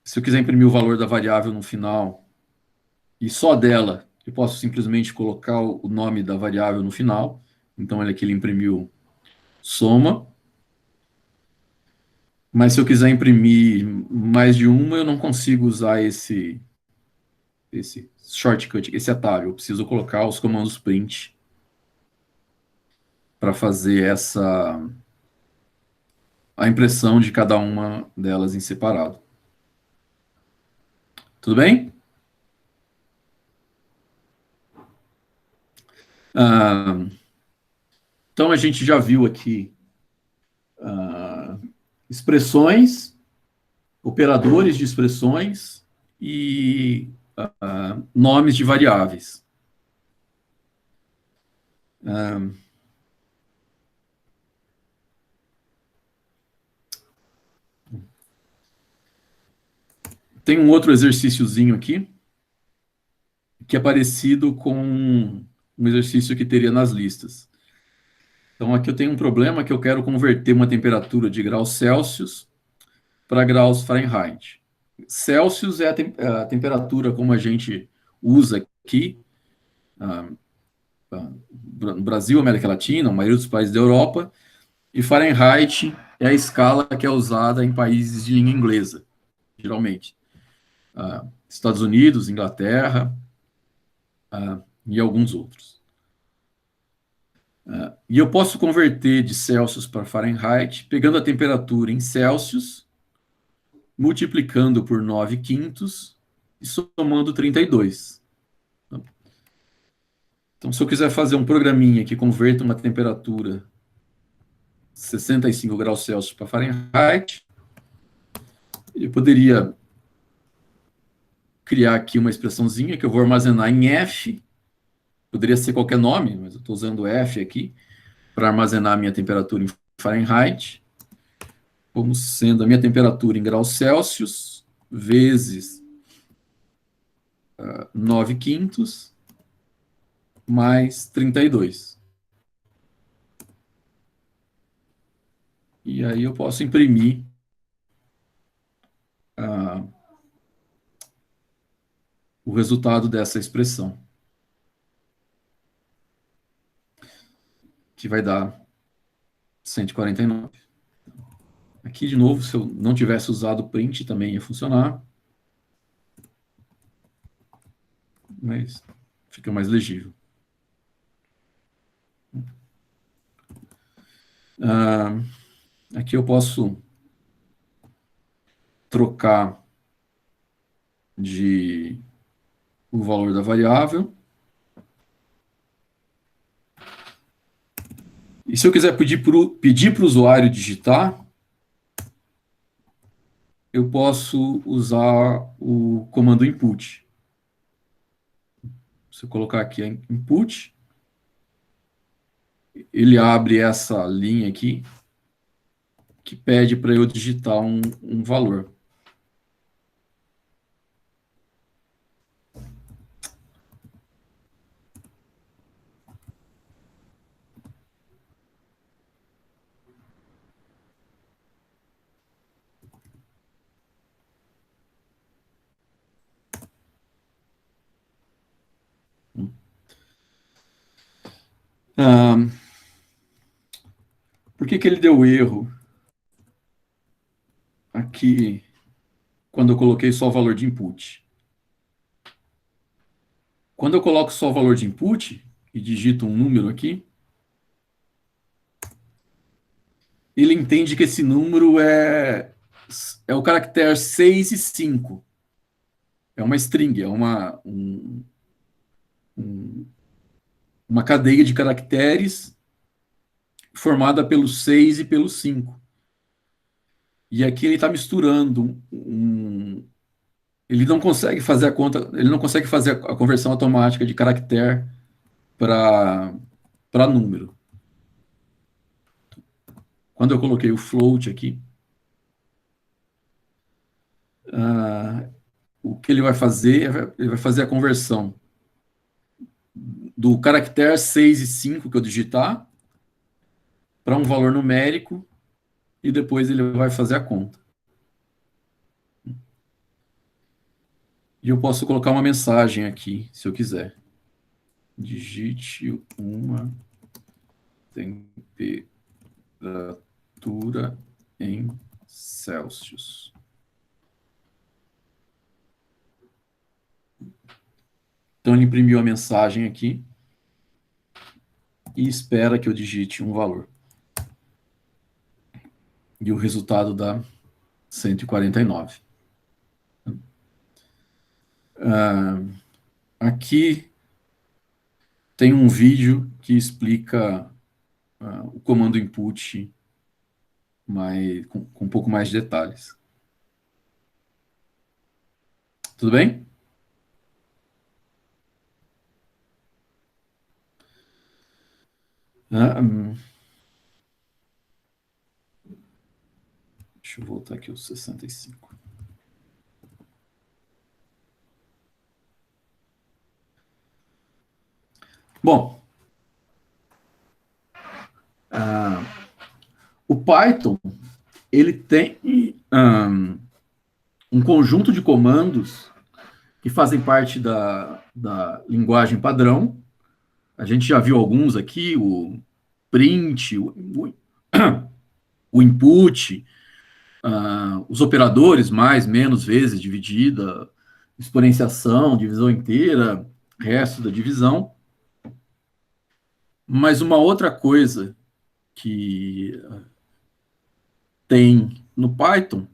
S1: se eu quiser imprimir o valor da variável no final, e só dela, eu posso simplesmente colocar o nome da variável no final. Então, olha aqui, ele imprimiu soma. Mas se eu quiser imprimir mais de uma, eu não consigo usar esse shortcut, esse atalho. Eu preciso colocar os comandos print para fazer a impressão de cada uma delas em separado. Tudo bem? Então a gente já viu aqui expressões, operadores de expressões e nomes de variáveis. Tem um outro exercíciozinho aqui, que é parecido com um exercício que teria nas listas. Então, aqui eu tenho um problema que eu quero converter uma temperatura de graus Celsius para graus Fahrenheit. Celsius é a temperatura como a gente usa aqui, no Brasil, América Latina, a maioria dos países da Europa, e Fahrenheit é a escala que é usada em países de língua inglesa, geralmente. Estados Unidos, Inglaterra e alguns outros. E eu posso converter de Celsius para Fahrenheit, pegando a temperatura em Celsius, multiplicando por 9/5 e somando 32. Então, se eu quiser fazer um programinha que converta uma temperatura 65 graus Celsius para Fahrenheit, eu poderia criar aqui uma expressãozinha que eu vou armazenar em F, poderia ser qualquer nome, mas eu estou usando F aqui, para armazenar a minha temperatura em Fahrenheit, como sendo a minha temperatura em graus Celsius, vezes 9/5 mais 32. E aí eu posso imprimir o resultado dessa expressão, que vai dar 149. Aqui, de novo, se eu não tivesse usado o print, também ia funcionar, mas fica mais legível. Aqui eu posso trocar de o valor da variável. E se eu quiser pedir para o usuário digitar, eu posso usar o comando input. Se eu colocar aqui input, ele abre essa linha aqui, que pede para eu digitar um valor. Ah, por que ele deu erro aqui quando eu coloquei só o valor de input? Quando eu coloco só o valor de input e digito um número aqui, ele entende que esse número é o caractere 6 e 5. É uma string, é uma cadeia de caracteres formada pelo 6 e pelo 5. E aqui ele está misturando ele não consegue fazer a conta, ele não consegue fazer a conversão automática de caractere para número. Quando eu coloquei o float aqui, o que ele vai fazer? Ele vai fazer a conversão do caractere 6 e 5 que eu digitar para um valor numérico e depois ele vai fazer a conta. E eu posso colocar uma mensagem aqui, se eu quiser. Digite uma temperatura em Celsius. Então ele imprimiu a mensagem aqui e espera que eu digite um valor. E o resultado dá 149. Aqui tem um vídeo que explica o comando input com um pouco mais de detalhes. Tudo bem? Deixa eu voltar aqui aos 65. Bom, o Python ele tem um conjunto de comandos que fazem parte da linguagem padrão. A gente já viu alguns aqui, o print, o input, os operadores, mais, menos vezes, dividida, exponenciação, divisão inteira, resto da divisão. Mas uma outra coisa que tem no Python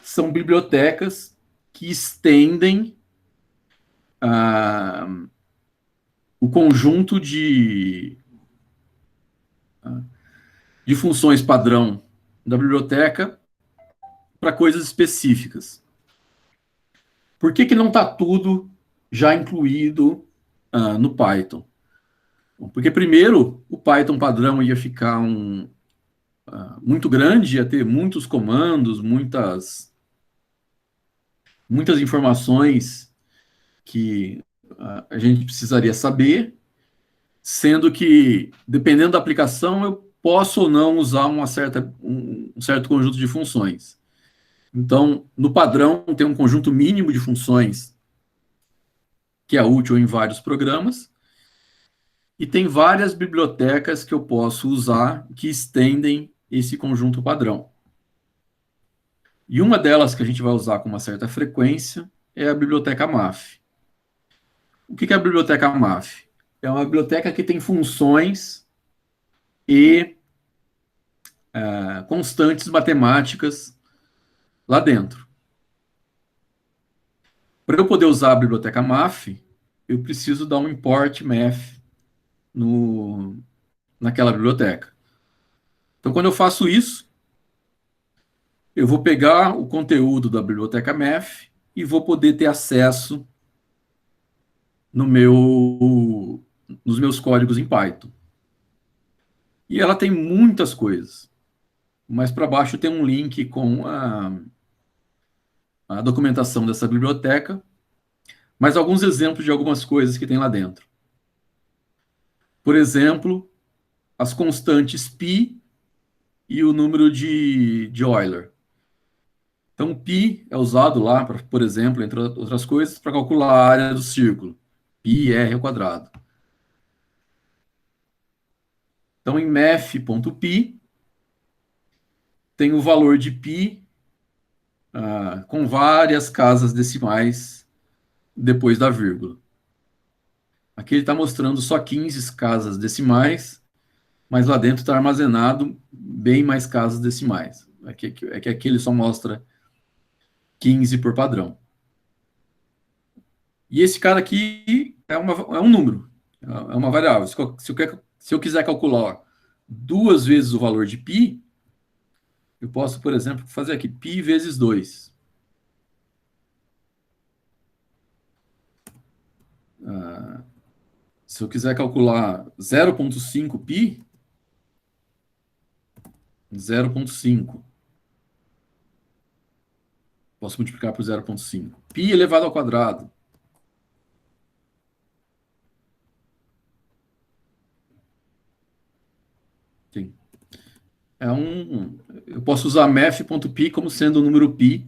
S1: são bibliotecas que estendem o conjunto de funções padrão da biblioteca para coisas específicas. Por que não está tudo já incluído no Python? Porque, primeiro, o Python padrão ia ficar muito grande, ia ter muitos comandos, muitas informações que a gente precisaria saber, sendo que, dependendo da aplicação, eu posso ou não usar um certo conjunto de funções. Então, no padrão, tem um conjunto mínimo de funções que é útil em vários programas, e tem várias bibliotecas que eu posso usar que estendem esse conjunto padrão. E uma delas que a gente vai usar com uma certa frequência é a biblioteca MAF. O que é a biblioteca MAF? É uma biblioteca que tem funções e constantes matemáticas lá dentro. Para eu poder usar a biblioteca MAF, eu preciso dar um import math naquela biblioteca. Então, quando eu faço isso, eu vou pegar o conteúdo da biblioteca math e vou poder ter acesso no nos meus códigos em Python. E ela tem muitas coisas. Mais para baixo tem um link com a documentação dessa biblioteca, mas alguns exemplos de algumas coisas que tem lá dentro. Por exemplo, as constantes π e o número de Euler. Então, π é usado lá, por exemplo, entre outras coisas, para calcular a área do círculo. πr ao quadrado. Então, em math.py, tem o valor de π com várias casas decimais depois da vírgula. Aqui ele está mostrando só 15 casas decimais, mas lá dentro está armazenado bem mais casas decimais. É que aqui ele só mostra 15 por padrão. E esse cara aqui é um número, é uma variável. Se eu quiser calcular duas vezes o valor de π, eu posso, por exemplo, fazer aqui π vezes 2. Se eu quiser calcular 0,5 π, 0,5. Posso multiplicar por 0,5. Π elevado ao quadrado. Sim. Eu posso usar math.py como sendo o número π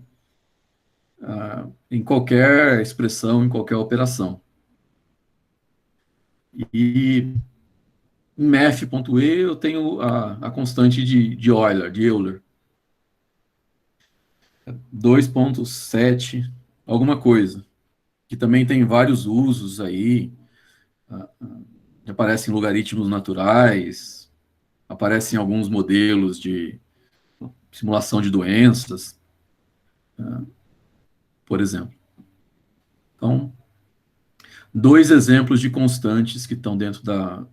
S1: em qualquer expressão, em qualquer operação. E em math.e eu tenho a constante de Euler. 2,7, alguma coisa. Que também tem vários usos aí. Aparecem logaritmos naturais, aparecem alguns modelos de simulação de doenças, por exemplo. Então, dois exemplos de constantes que estão dentro da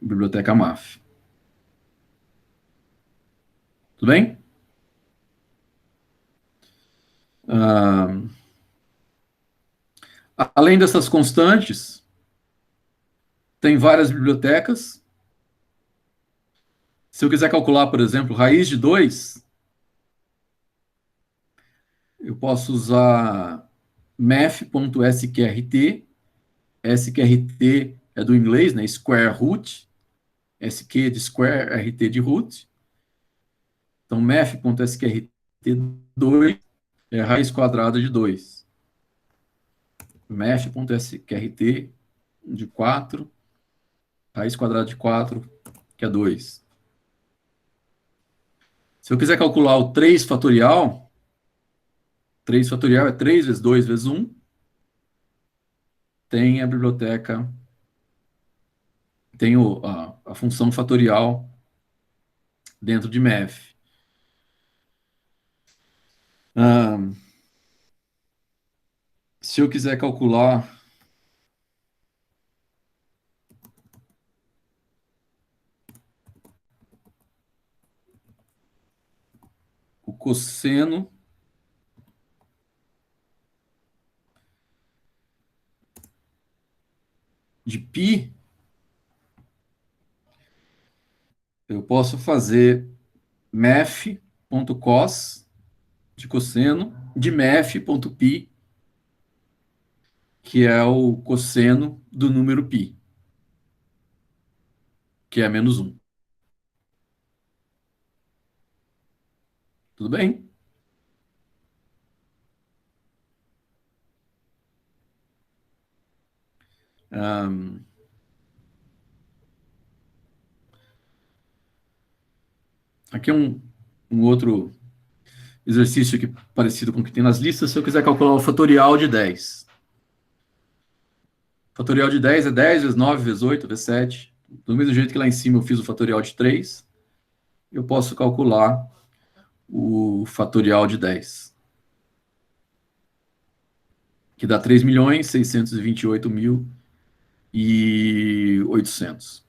S1: biblioteca MAF. Tudo bem? Além dessas constantes, tem várias bibliotecas. Se eu quiser calcular, por exemplo, raiz de 2, eu posso usar math.sqrt. sqrt é do inglês, né? Square root. SQ de square, RT de root. Então, math.sqrt2 é raiz quadrada de 2. Math.sqrt de 4, raiz quadrada de 4, que é 2. Se eu quiser calcular o 3 fatorial, 3 fatorial é 3 vezes 2 vezes 1, tem a biblioteca, tem a função fatorial dentro de math. Se eu quiser calcular o cosseno de π, eu posso fazer math.cos de cosseno de math.π, que é o cosseno do número π, que é menos 1. Tudo bem? Aqui é um outro exercício aqui, parecido com o que tem nas listas. Se eu quiser calcular o fatorial de 10. O fatorial de 10 é 10 vezes 9 vezes 8 vezes 7. Do mesmo jeito que lá em cima eu fiz o fatorial de 3, eu posso calcular o fatorial de 10. que dá 3.628.800.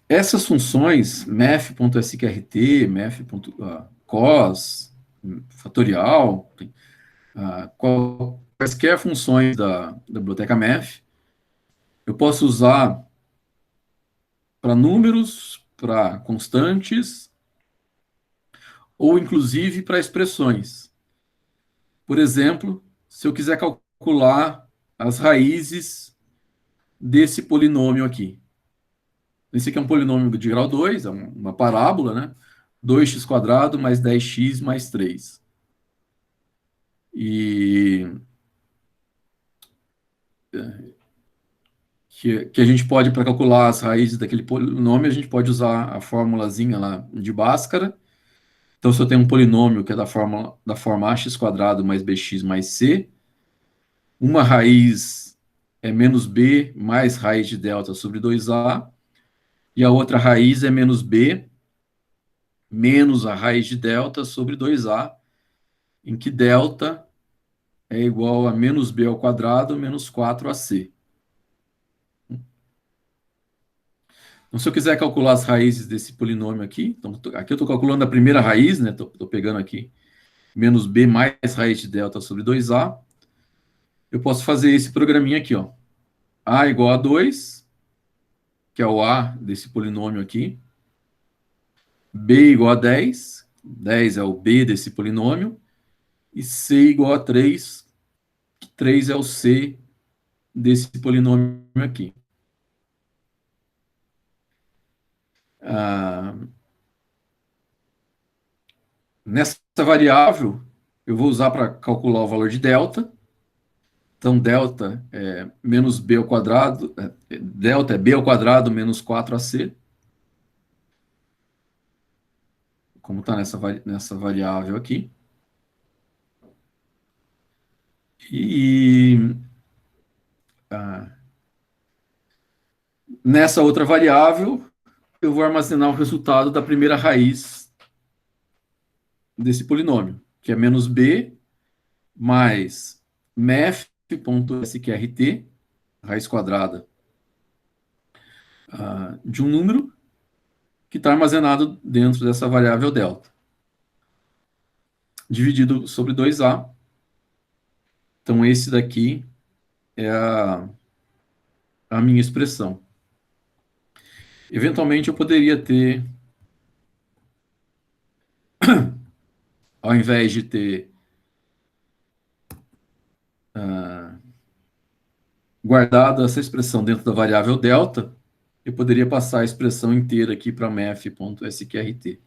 S1: Essas funções, math.sqrt, math.cos, fatorial, quaisquer funções da biblioteca math, eu posso usar para números, para constantes, ou inclusive para expressões. Por exemplo, se eu quiser calcular as raízes desse polinômio aqui. Esse aqui é um polinômio de grau 2, é uma parábola, né? 2x² mais 10x mais 3. E que a gente pode, para calcular as raízes daquele polinômio, a gente pode usar a formulazinha lá de Bhaskara. Então, se eu tenho um polinômio que é da forma ax² mais bx mais c, uma raiz é menos b mais raiz de delta sobre 2a, e a outra raiz é menos b menos a raiz de delta sobre 2a, em que delta é igual a menos b ao quadrado menos 4ac. Então, se eu quiser calcular as raízes desse polinômio aqui, então, aqui eu estou calculando a primeira raiz, né? Estou pegando aqui menos b mais raiz de delta sobre 2a. Eu posso fazer esse programinha aqui, ó. A igual a 2, que é o a desse polinômio aqui. B igual a 10, 10 é o b desse polinômio. E c igual a 3, 3 é o c desse polinômio aqui. Nessa variável, eu vou usar para calcular o valor de delta. Então, delta é menos b ao quadrado, delta é b ao quadrado menos 4ac, como está nessa variável aqui. E nessa outra variável, eu vou armazenar o resultado da primeira raiz desse polinômio, que é menos b mais math.sqrt, raiz quadrada de um número, que está armazenado dentro dessa variável delta, dividido sobre 2a. Então, esse daqui é a minha expressão. Eventualmente, eu poderia ter, ao invés de ter guardado essa expressão dentro da variável delta, eu poderia passar a expressão inteira aqui para math.sqrt.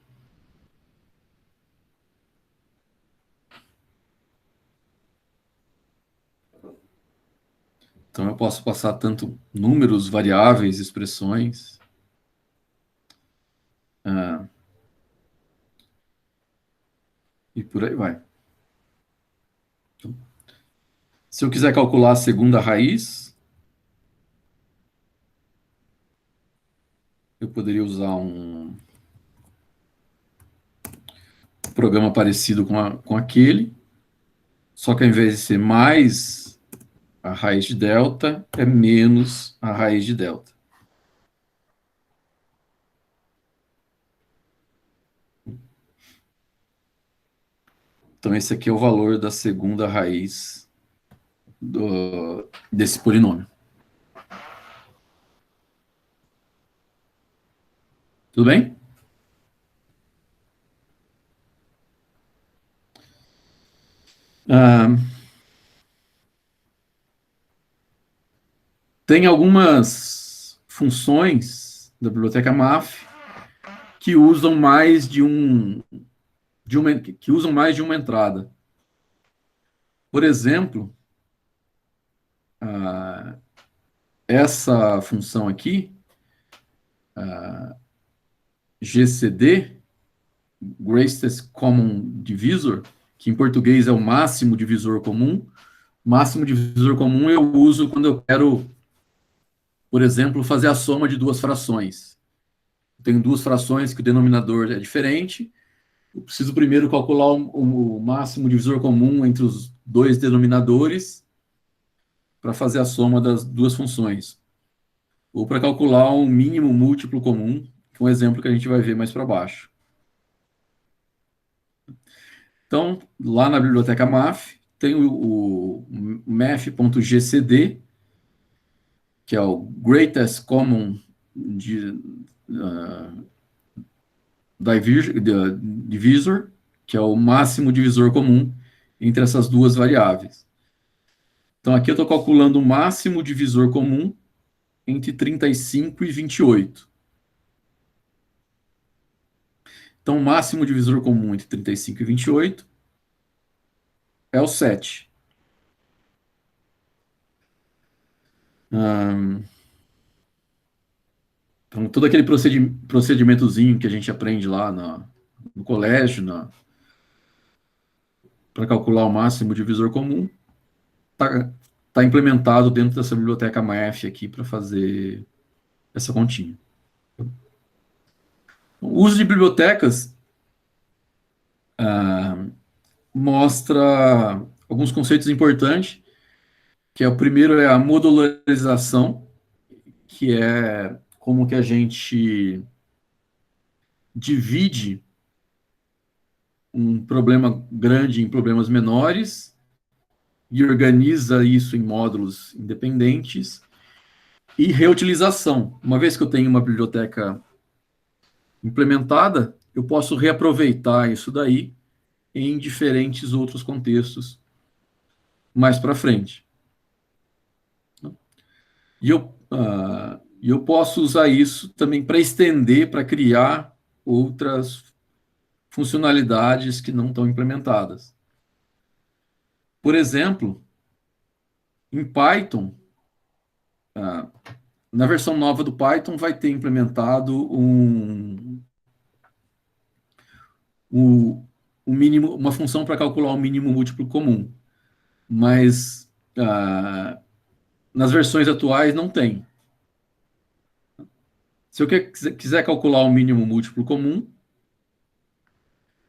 S1: Então, eu posso passar tanto números, variáveis, expressões. E por aí vai. Então, se eu quiser calcular a segunda raiz, eu poderia usar um programa parecido com aquele, só que ao invés de ser mais a raiz de delta, é menos a raiz de delta. Então, esse aqui é o valor da segunda raiz desse polinômio. Tudo bem? Tem algumas funções da biblioteca MAF que usam mais de uma entrada. Por exemplo, essa função aqui, GCD, greatest common divisor, que em português é o máximo divisor comum. Máximo divisor comum eu uso quando eu quero, por exemplo, fazer a soma de duas frações. Tenho duas frações que o denominador é diferente. Eu preciso primeiro calcular o máximo divisor comum entre os dois denominadores para fazer a soma das duas funções. Ou para calcular um mínimo múltiplo comum, que é um exemplo que a gente vai ver mais para baixo. Então, lá na biblioteca MAF, tem o math.gcd, que é o Greatest Common Divisor, que é o máximo divisor comum entre essas duas variáveis. Então, aqui eu estou calculando o máximo divisor comum entre 35 e 28. Então, o máximo divisor comum entre 35 e 28 é o 7. Então, todo aquele procedimentozinho que a gente aprende lá no colégio, para calcular o máximo divisor comum, está implementado dentro dessa biblioteca MAF aqui para fazer essa continha. O uso de bibliotecas mostra alguns conceitos importantes, que é o primeiro é a modularização, que é como que a gente divide um problema grande em problemas menores e organiza isso em módulos independentes. E reutilização. Uma vez que eu tenho uma biblioteca implementada, eu posso reaproveitar isso daí em diferentes outros contextos mais para frente. E eu posso usar isso também para estender, para criar outras funcionalidades que não estão implementadas. Por exemplo, em Python, na versão nova do Python vai ter implementado mínimo, uma função para calcular o mínimo múltiplo comum, mas nas versões atuais não tem. Se eu quiser calcular o mínimo múltiplo comum,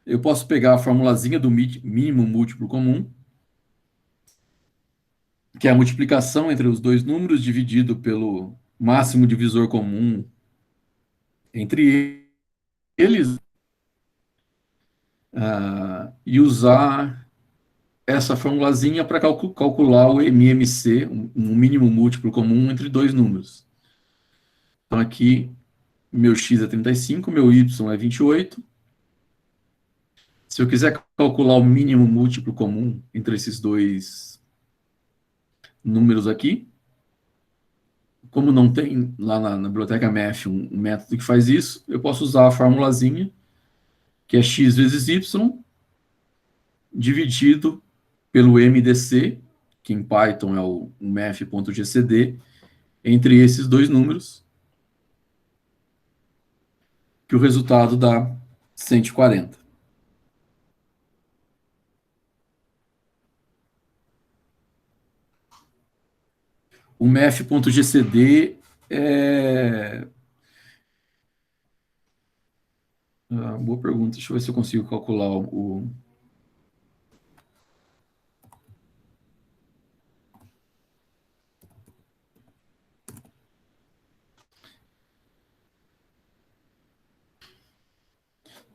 S1: eu posso pegar a formulazinha do mínimo múltiplo comum, que é a multiplicação entre os dois números dividido pelo máximo divisor comum entre eles, e usar essa formulazinha para calcular o MMC, um mínimo múltiplo comum entre dois números. Então, aqui, meu x é 35, meu y é 28. Se eu quiser calcular o mínimo múltiplo comum entre esses dois números aqui, como não tem lá na biblioteca Math um método que faz isso, eu posso usar a formulazinha, que é x vezes y, dividido pelo MDC, que em Python é o math.gcd, entre esses dois números, que o resultado dá 140. O math.gcd é... boa pergunta, deixa eu ver se eu consigo calcular o...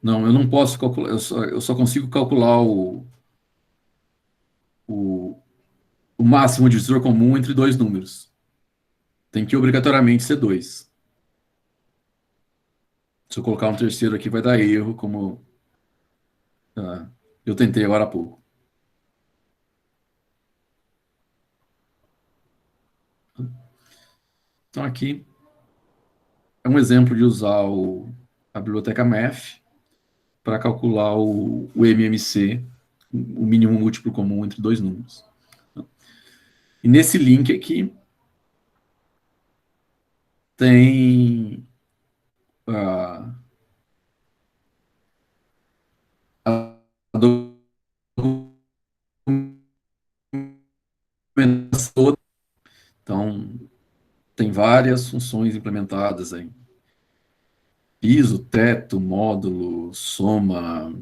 S1: Não, eu não posso calcular, eu só consigo calcular o, o máximo divisor comum entre dois números. Tem que obrigatoriamente ser 2. Se eu colocar um terceiro aqui, vai dar erro, como eu tentei agora há pouco. Então, aqui é um exemplo de usar a biblioteca Math para calcular o MMC, o mínimo múltiplo comum entre dois números. E nesse link aqui tem tem várias funções implementadas aí. Piso, teto, módulo, soma,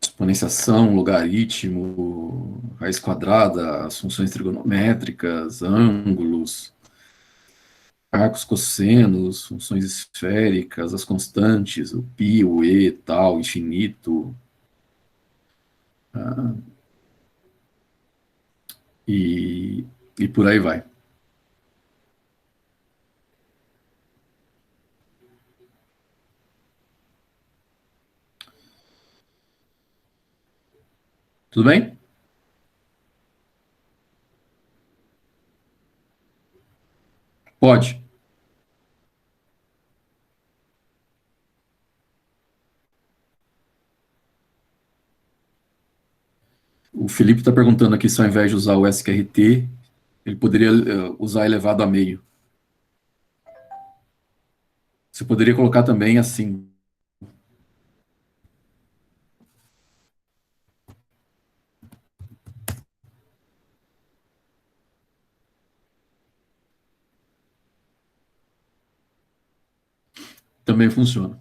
S1: exponenciação, logaritmo, raiz quadrada, as funções trigonométricas, ângulos, arcos cossenos, funções esféricas, as constantes, o π, o e, tal, infinito, e, e por aí vai. Tudo bem? Pode. O Felipe está perguntando aqui se ao invés de usar o SQRT, ele poderia usar elevado a meio. Você poderia colocar também assim. Também funciona.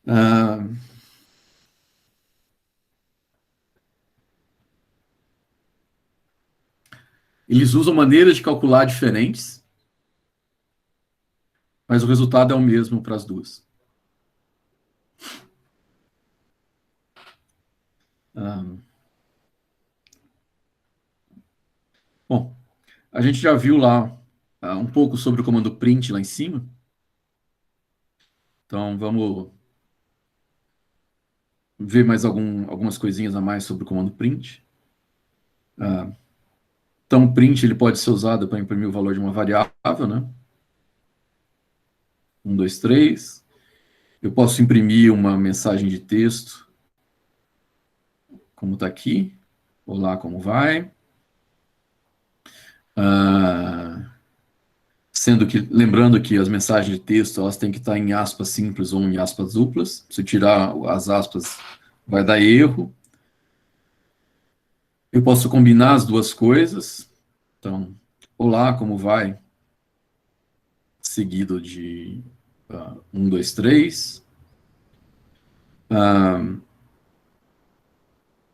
S1: Ah, eles usam maneiras de calcular diferentes, mas o resultado é o mesmo para as duas. Ah, bom, a gente já viu lá um pouco sobre o comando print lá em cima. Então vamos ver mais algumas coisinhas a mais sobre o comando print. Então o print ele pode ser usado para imprimir o valor de uma variável, né? 1, 2, 3. Eu posso imprimir uma mensagem de texto, como está aqui. Olá, como vai? Ah, sendo que, lembrando que as mensagens de texto elas têm que estar em aspas simples ou em aspas duplas. Se tirar as aspas, vai dar erro. Eu posso combinar as duas coisas. Então, olá, como vai? Seguido de 1, 2, 3.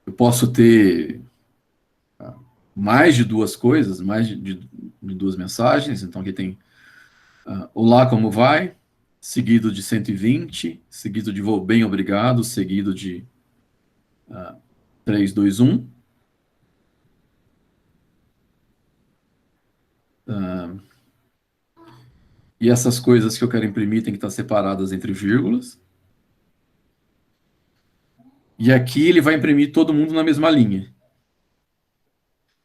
S1: Eu posso ter mais de duas coisas, mais de duas mensagens. Então, aqui tem olá, como vai? Seguido de 120, seguido de vou bem, obrigado, seguido de 3, 2, 1. E essas coisas que eu quero imprimir têm que estar separadas entre vírgulas. E aqui ele vai imprimir todo mundo na mesma linha.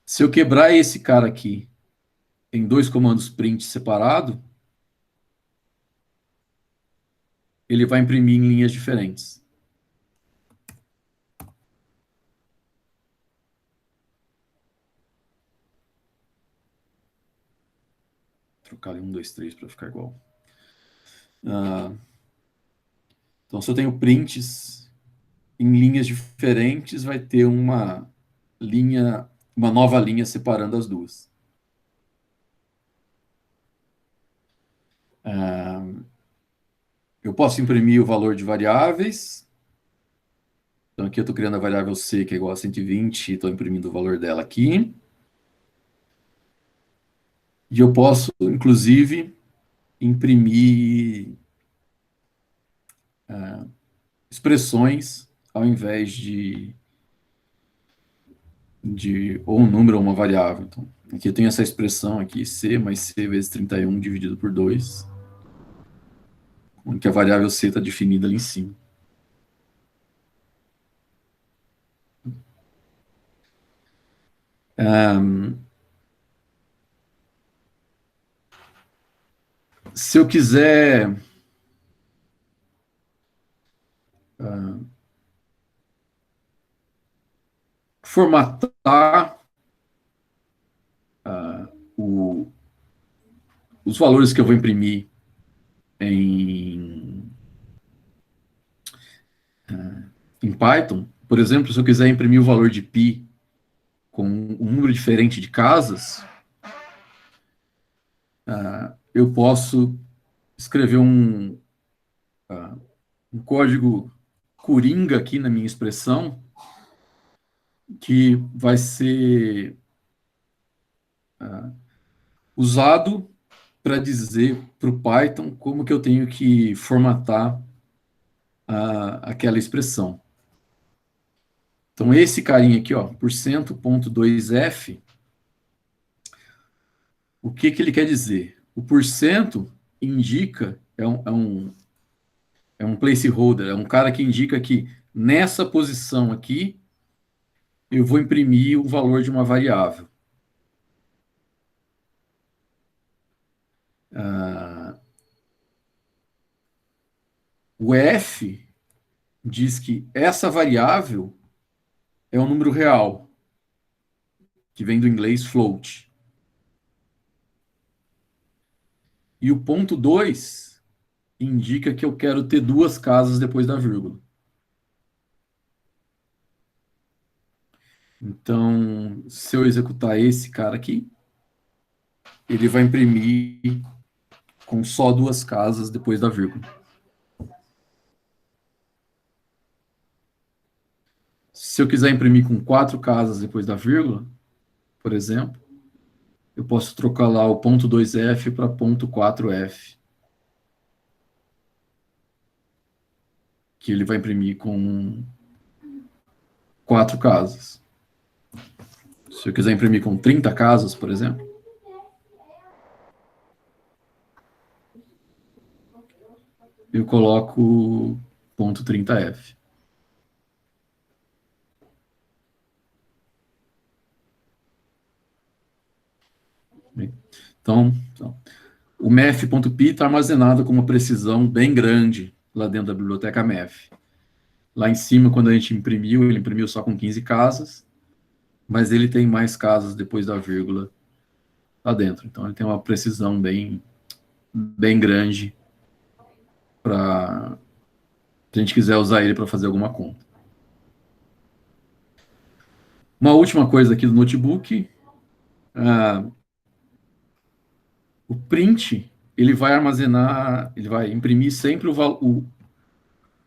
S1: Se eu quebrar esse cara aqui em dois comandos print separado, ele vai imprimir em linhas diferentes. Vou trocar ali 1, 2, 3 para ficar igual. Então, se eu tenho prints em linhas diferentes, vai ter uma nova linha separando as duas. Eu posso imprimir o valor de variáveis. Então, aqui eu estou criando a variável C, que é igual a 120, e estou imprimindo o valor dela aqui. E eu posso, inclusive, imprimir expressões ao invés de ou um número ou uma variável. Então, aqui eu tenho essa expressão aqui, C mais C vezes 31 dividido por 2, onde que a variável C está definida ali em cima. Se eu quiser formatar o, os valores que eu vou imprimir em em Python, por exemplo, se eu quiser imprimir o valor de π com um número diferente de casas, eu posso escrever um código coringa aqui na minha expressão, que vai ser usado para dizer para o Python como que eu tenho que formatar aquela expressão. Então, esse carinha aqui, ó, %.2f, o que que ele quer dizer? O porcento indica, é um placeholder, é um cara que indica que nessa posição aqui eu vou imprimir o valor de uma variável. O f diz que essa variável é um número real, que vem do inglês float. E o ponto 2 indica que eu quero ter duas casas depois da vírgula. Então, se eu executar esse cara aqui, ele vai imprimir com só duas casas depois da vírgula. Se eu quiser imprimir com 4 casas depois da vírgula, por exemplo, eu posso trocar lá o ponto 2f para ponto 4f, que ele vai imprimir com 4 casas. Se eu quiser imprimir com 30 casas, por exemplo, eu coloco ponto 30f. Então, o math.py está armazenado com uma precisão bem grande lá dentro da biblioteca math. Lá em cima, quando a gente imprimiu, ele imprimiu só com 15 casas, mas ele tem mais casas depois da vírgula lá dentro. Então, ele tem uma precisão bem grande para se a gente quiser usar ele para fazer alguma conta. Uma última coisa aqui do notebook, o print, ele vai armazenar, ele vai imprimir sempre o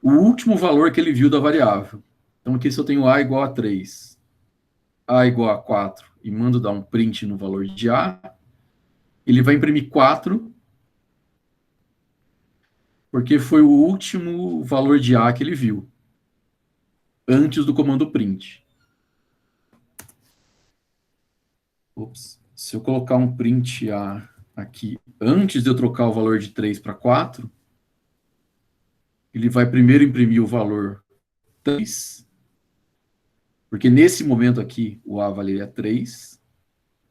S1: último valor que ele viu da variável. Então, aqui se eu tenho A igual a 3, A igual a 4, e mando dar um print no valor de A, ele vai imprimir 4, porque foi o último valor de A que ele viu, antes do comando print. Ops. Se eu colocar um print A aqui, antes de eu trocar o valor de 3 para 4, ele vai primeiro imprimir o valor 3, porque nesse momento aqui o A valeria 3,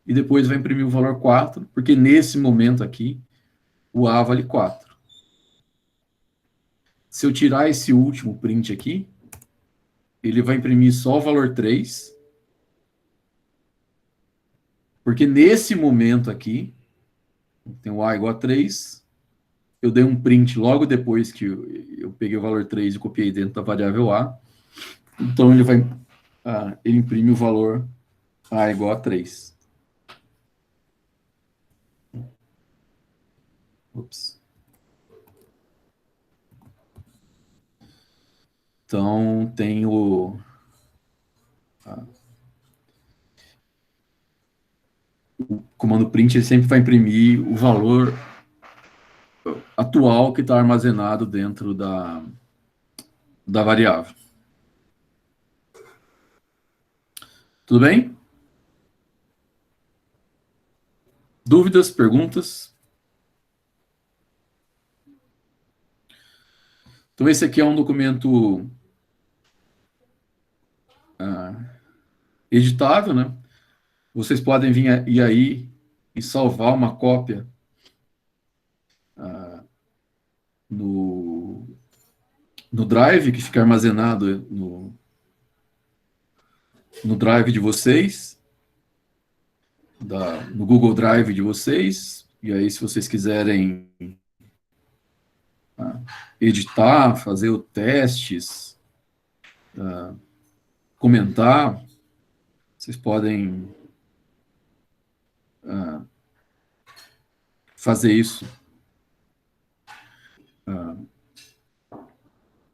S1: e depois vai imprimir o valor 4, porque nesse momento aqui o A vale 4. Se eu tirar esse último print aqui, ele vai imprimir só o valor 3, porque nesse momento aqui, tem o A igual a 3, eu dei um print logo depois que eu peguei o valor 3 e copiei dentro da variável A, então ele imprime o valor A igual a 3. Ops. Então, tem o comando print, ele sempre vai imprimir o valor atual que está armazenado dentro da variável. Tudo bem? Dúvidas, perguntas? Então, esse aqui é um documento editável, né? Vocês podem ir aí e salvar uma cópia no Drive, que fica armazenado no Drive de vocês, no Google Drive de vocês, e aí se vocês quiserem editar, fazer testes, comentar, vocês podem fazer isso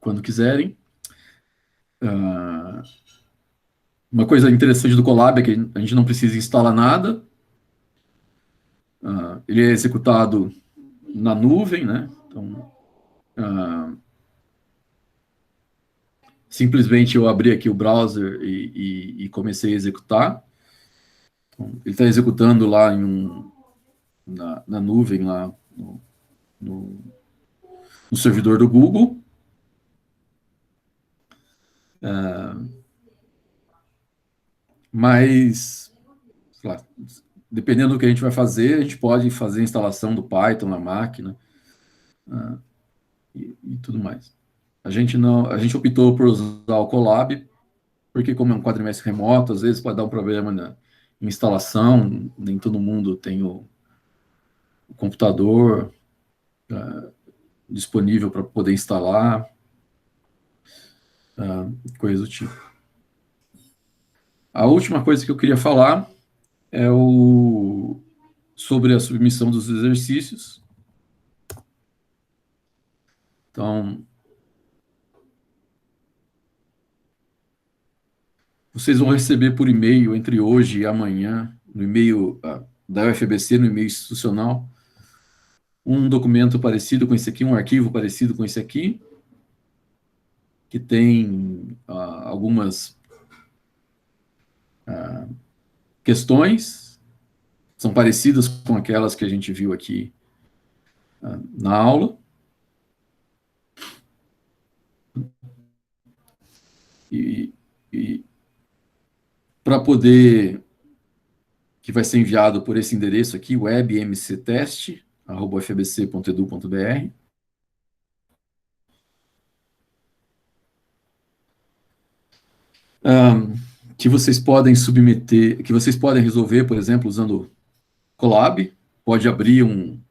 S1: quando quiserem. Uma coisa interessante do Colab é que a gente não precisa instalar nada. Ele é executado na nuvem, né? Então, simplesmente eu abri aqui o browser e comecei a executar. Então, ele está executando lá na nuvem, lá no servidor do Google. Mas, sei lá, dependendo do que a gente vai fazer, a gente pode fazer a instalação do Python na máquina e tudo mais. A gente optou por usar o Colab, porque como é um quadrimestre remoto, às vezes pode dar um problema na instalação, nem todo mundo tem o computador disponível para poder instalar, coisa do tipo. A última coisa que eu queria falar é sobre a submissão dos exercícios. Então, vocês vão receber por e-mail entre hoje e amanhã, no e-mail da UFABC, no e-mail institucional, um documento parecido com esse aqui, um arquivo parecido com esse aqui, que tem algumas questões, são parecidas com aquelas que a gente viu aqui na aula. E para poder, que vai ser enviado por esse endereço aqui, webmctest@ufabc.edu.br. Que vocês podem submeter, que vocês podem resolver, por exemplo, usando Colab, pode abrir um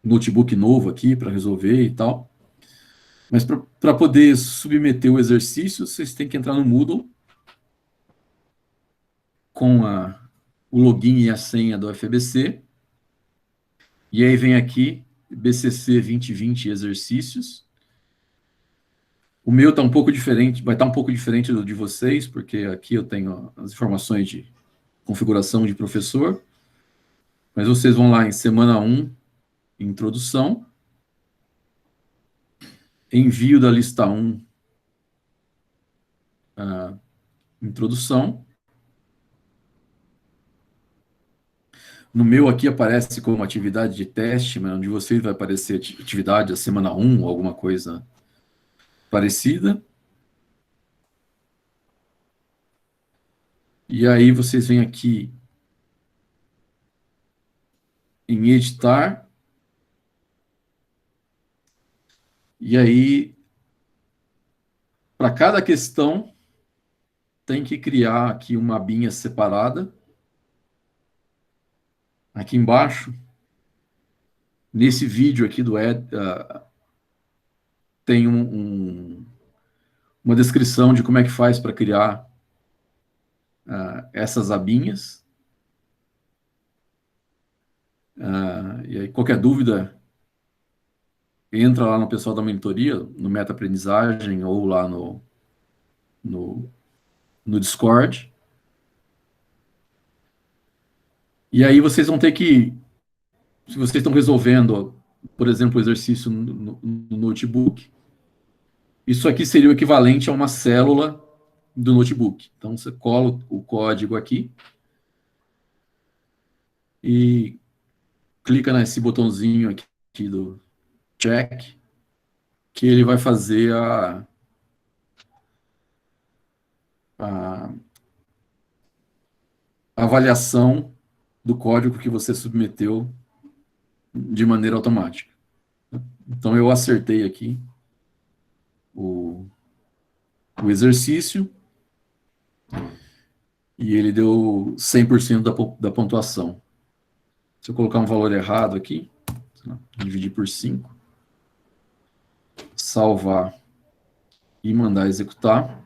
S1: notebook novo aqui para resolver e tal. Mas para poder submeter o exercício, vocês têm que entrar no Moodle com o login e a senha do UFABC. E aí vem aqui, BCC 2020 exercícios. O meu está um pouco diferente, vai estar um pouco diferente do de vocês, porque aqui eu tenho as informações de configuração de professor. Mas vocês vão lá em semana 1, introdução. Envio da lista 1, introdução. No meu aqui aparece como atividade de teste, mas onde vocês vai aparecer atividade a semana 1 ou alguma coisa parecida. E aí vocês vêm aqui em editar. E aí, para cada questão, tem que criar aqui uma abinha separada. Aqui embaixo, nesse vídeo aqui do Ed, tem uma descrição de como é que faz para criar essas abinhas. E aí, qualquer dúvida, entra lá no pessoal da mentoria, no Meta-Aprendizagem ou lá no Discord. E aí vocês vão ter que, se vocês estão resolvendo, por exemplo, o exercício no notebook, isso aqui seria o equivalente a uma célula do notebook. Então, você cola o código aqui e clica nesse botãozinho aqui do check, que ele vai fazer a avaliação do código que você submeteu de maneira automática. Então, eu acertei aqui o exercício e ele deu 100% da pontuação. Se eu colocar um valor errado aqui, dividir por 5, salvar e mandar executar.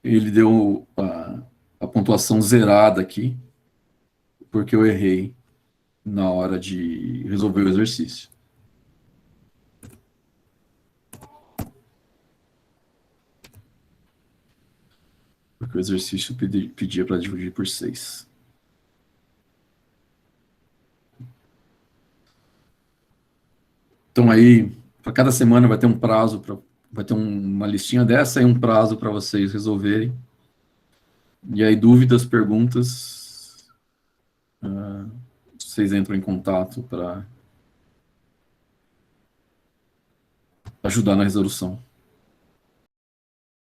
S1: Ele deu a pontuação zerada aqui, porque eu errei na hora de resolver o exercício. Porque o exercício pedia para dividir por 6. Então aí, para cada semana vai ter um prazo, vai ter uma listinha dessa e um prazo para vocês resolverem. E aí, dúvidas, perguntas, vocês entram em contato para ajudar na resolução.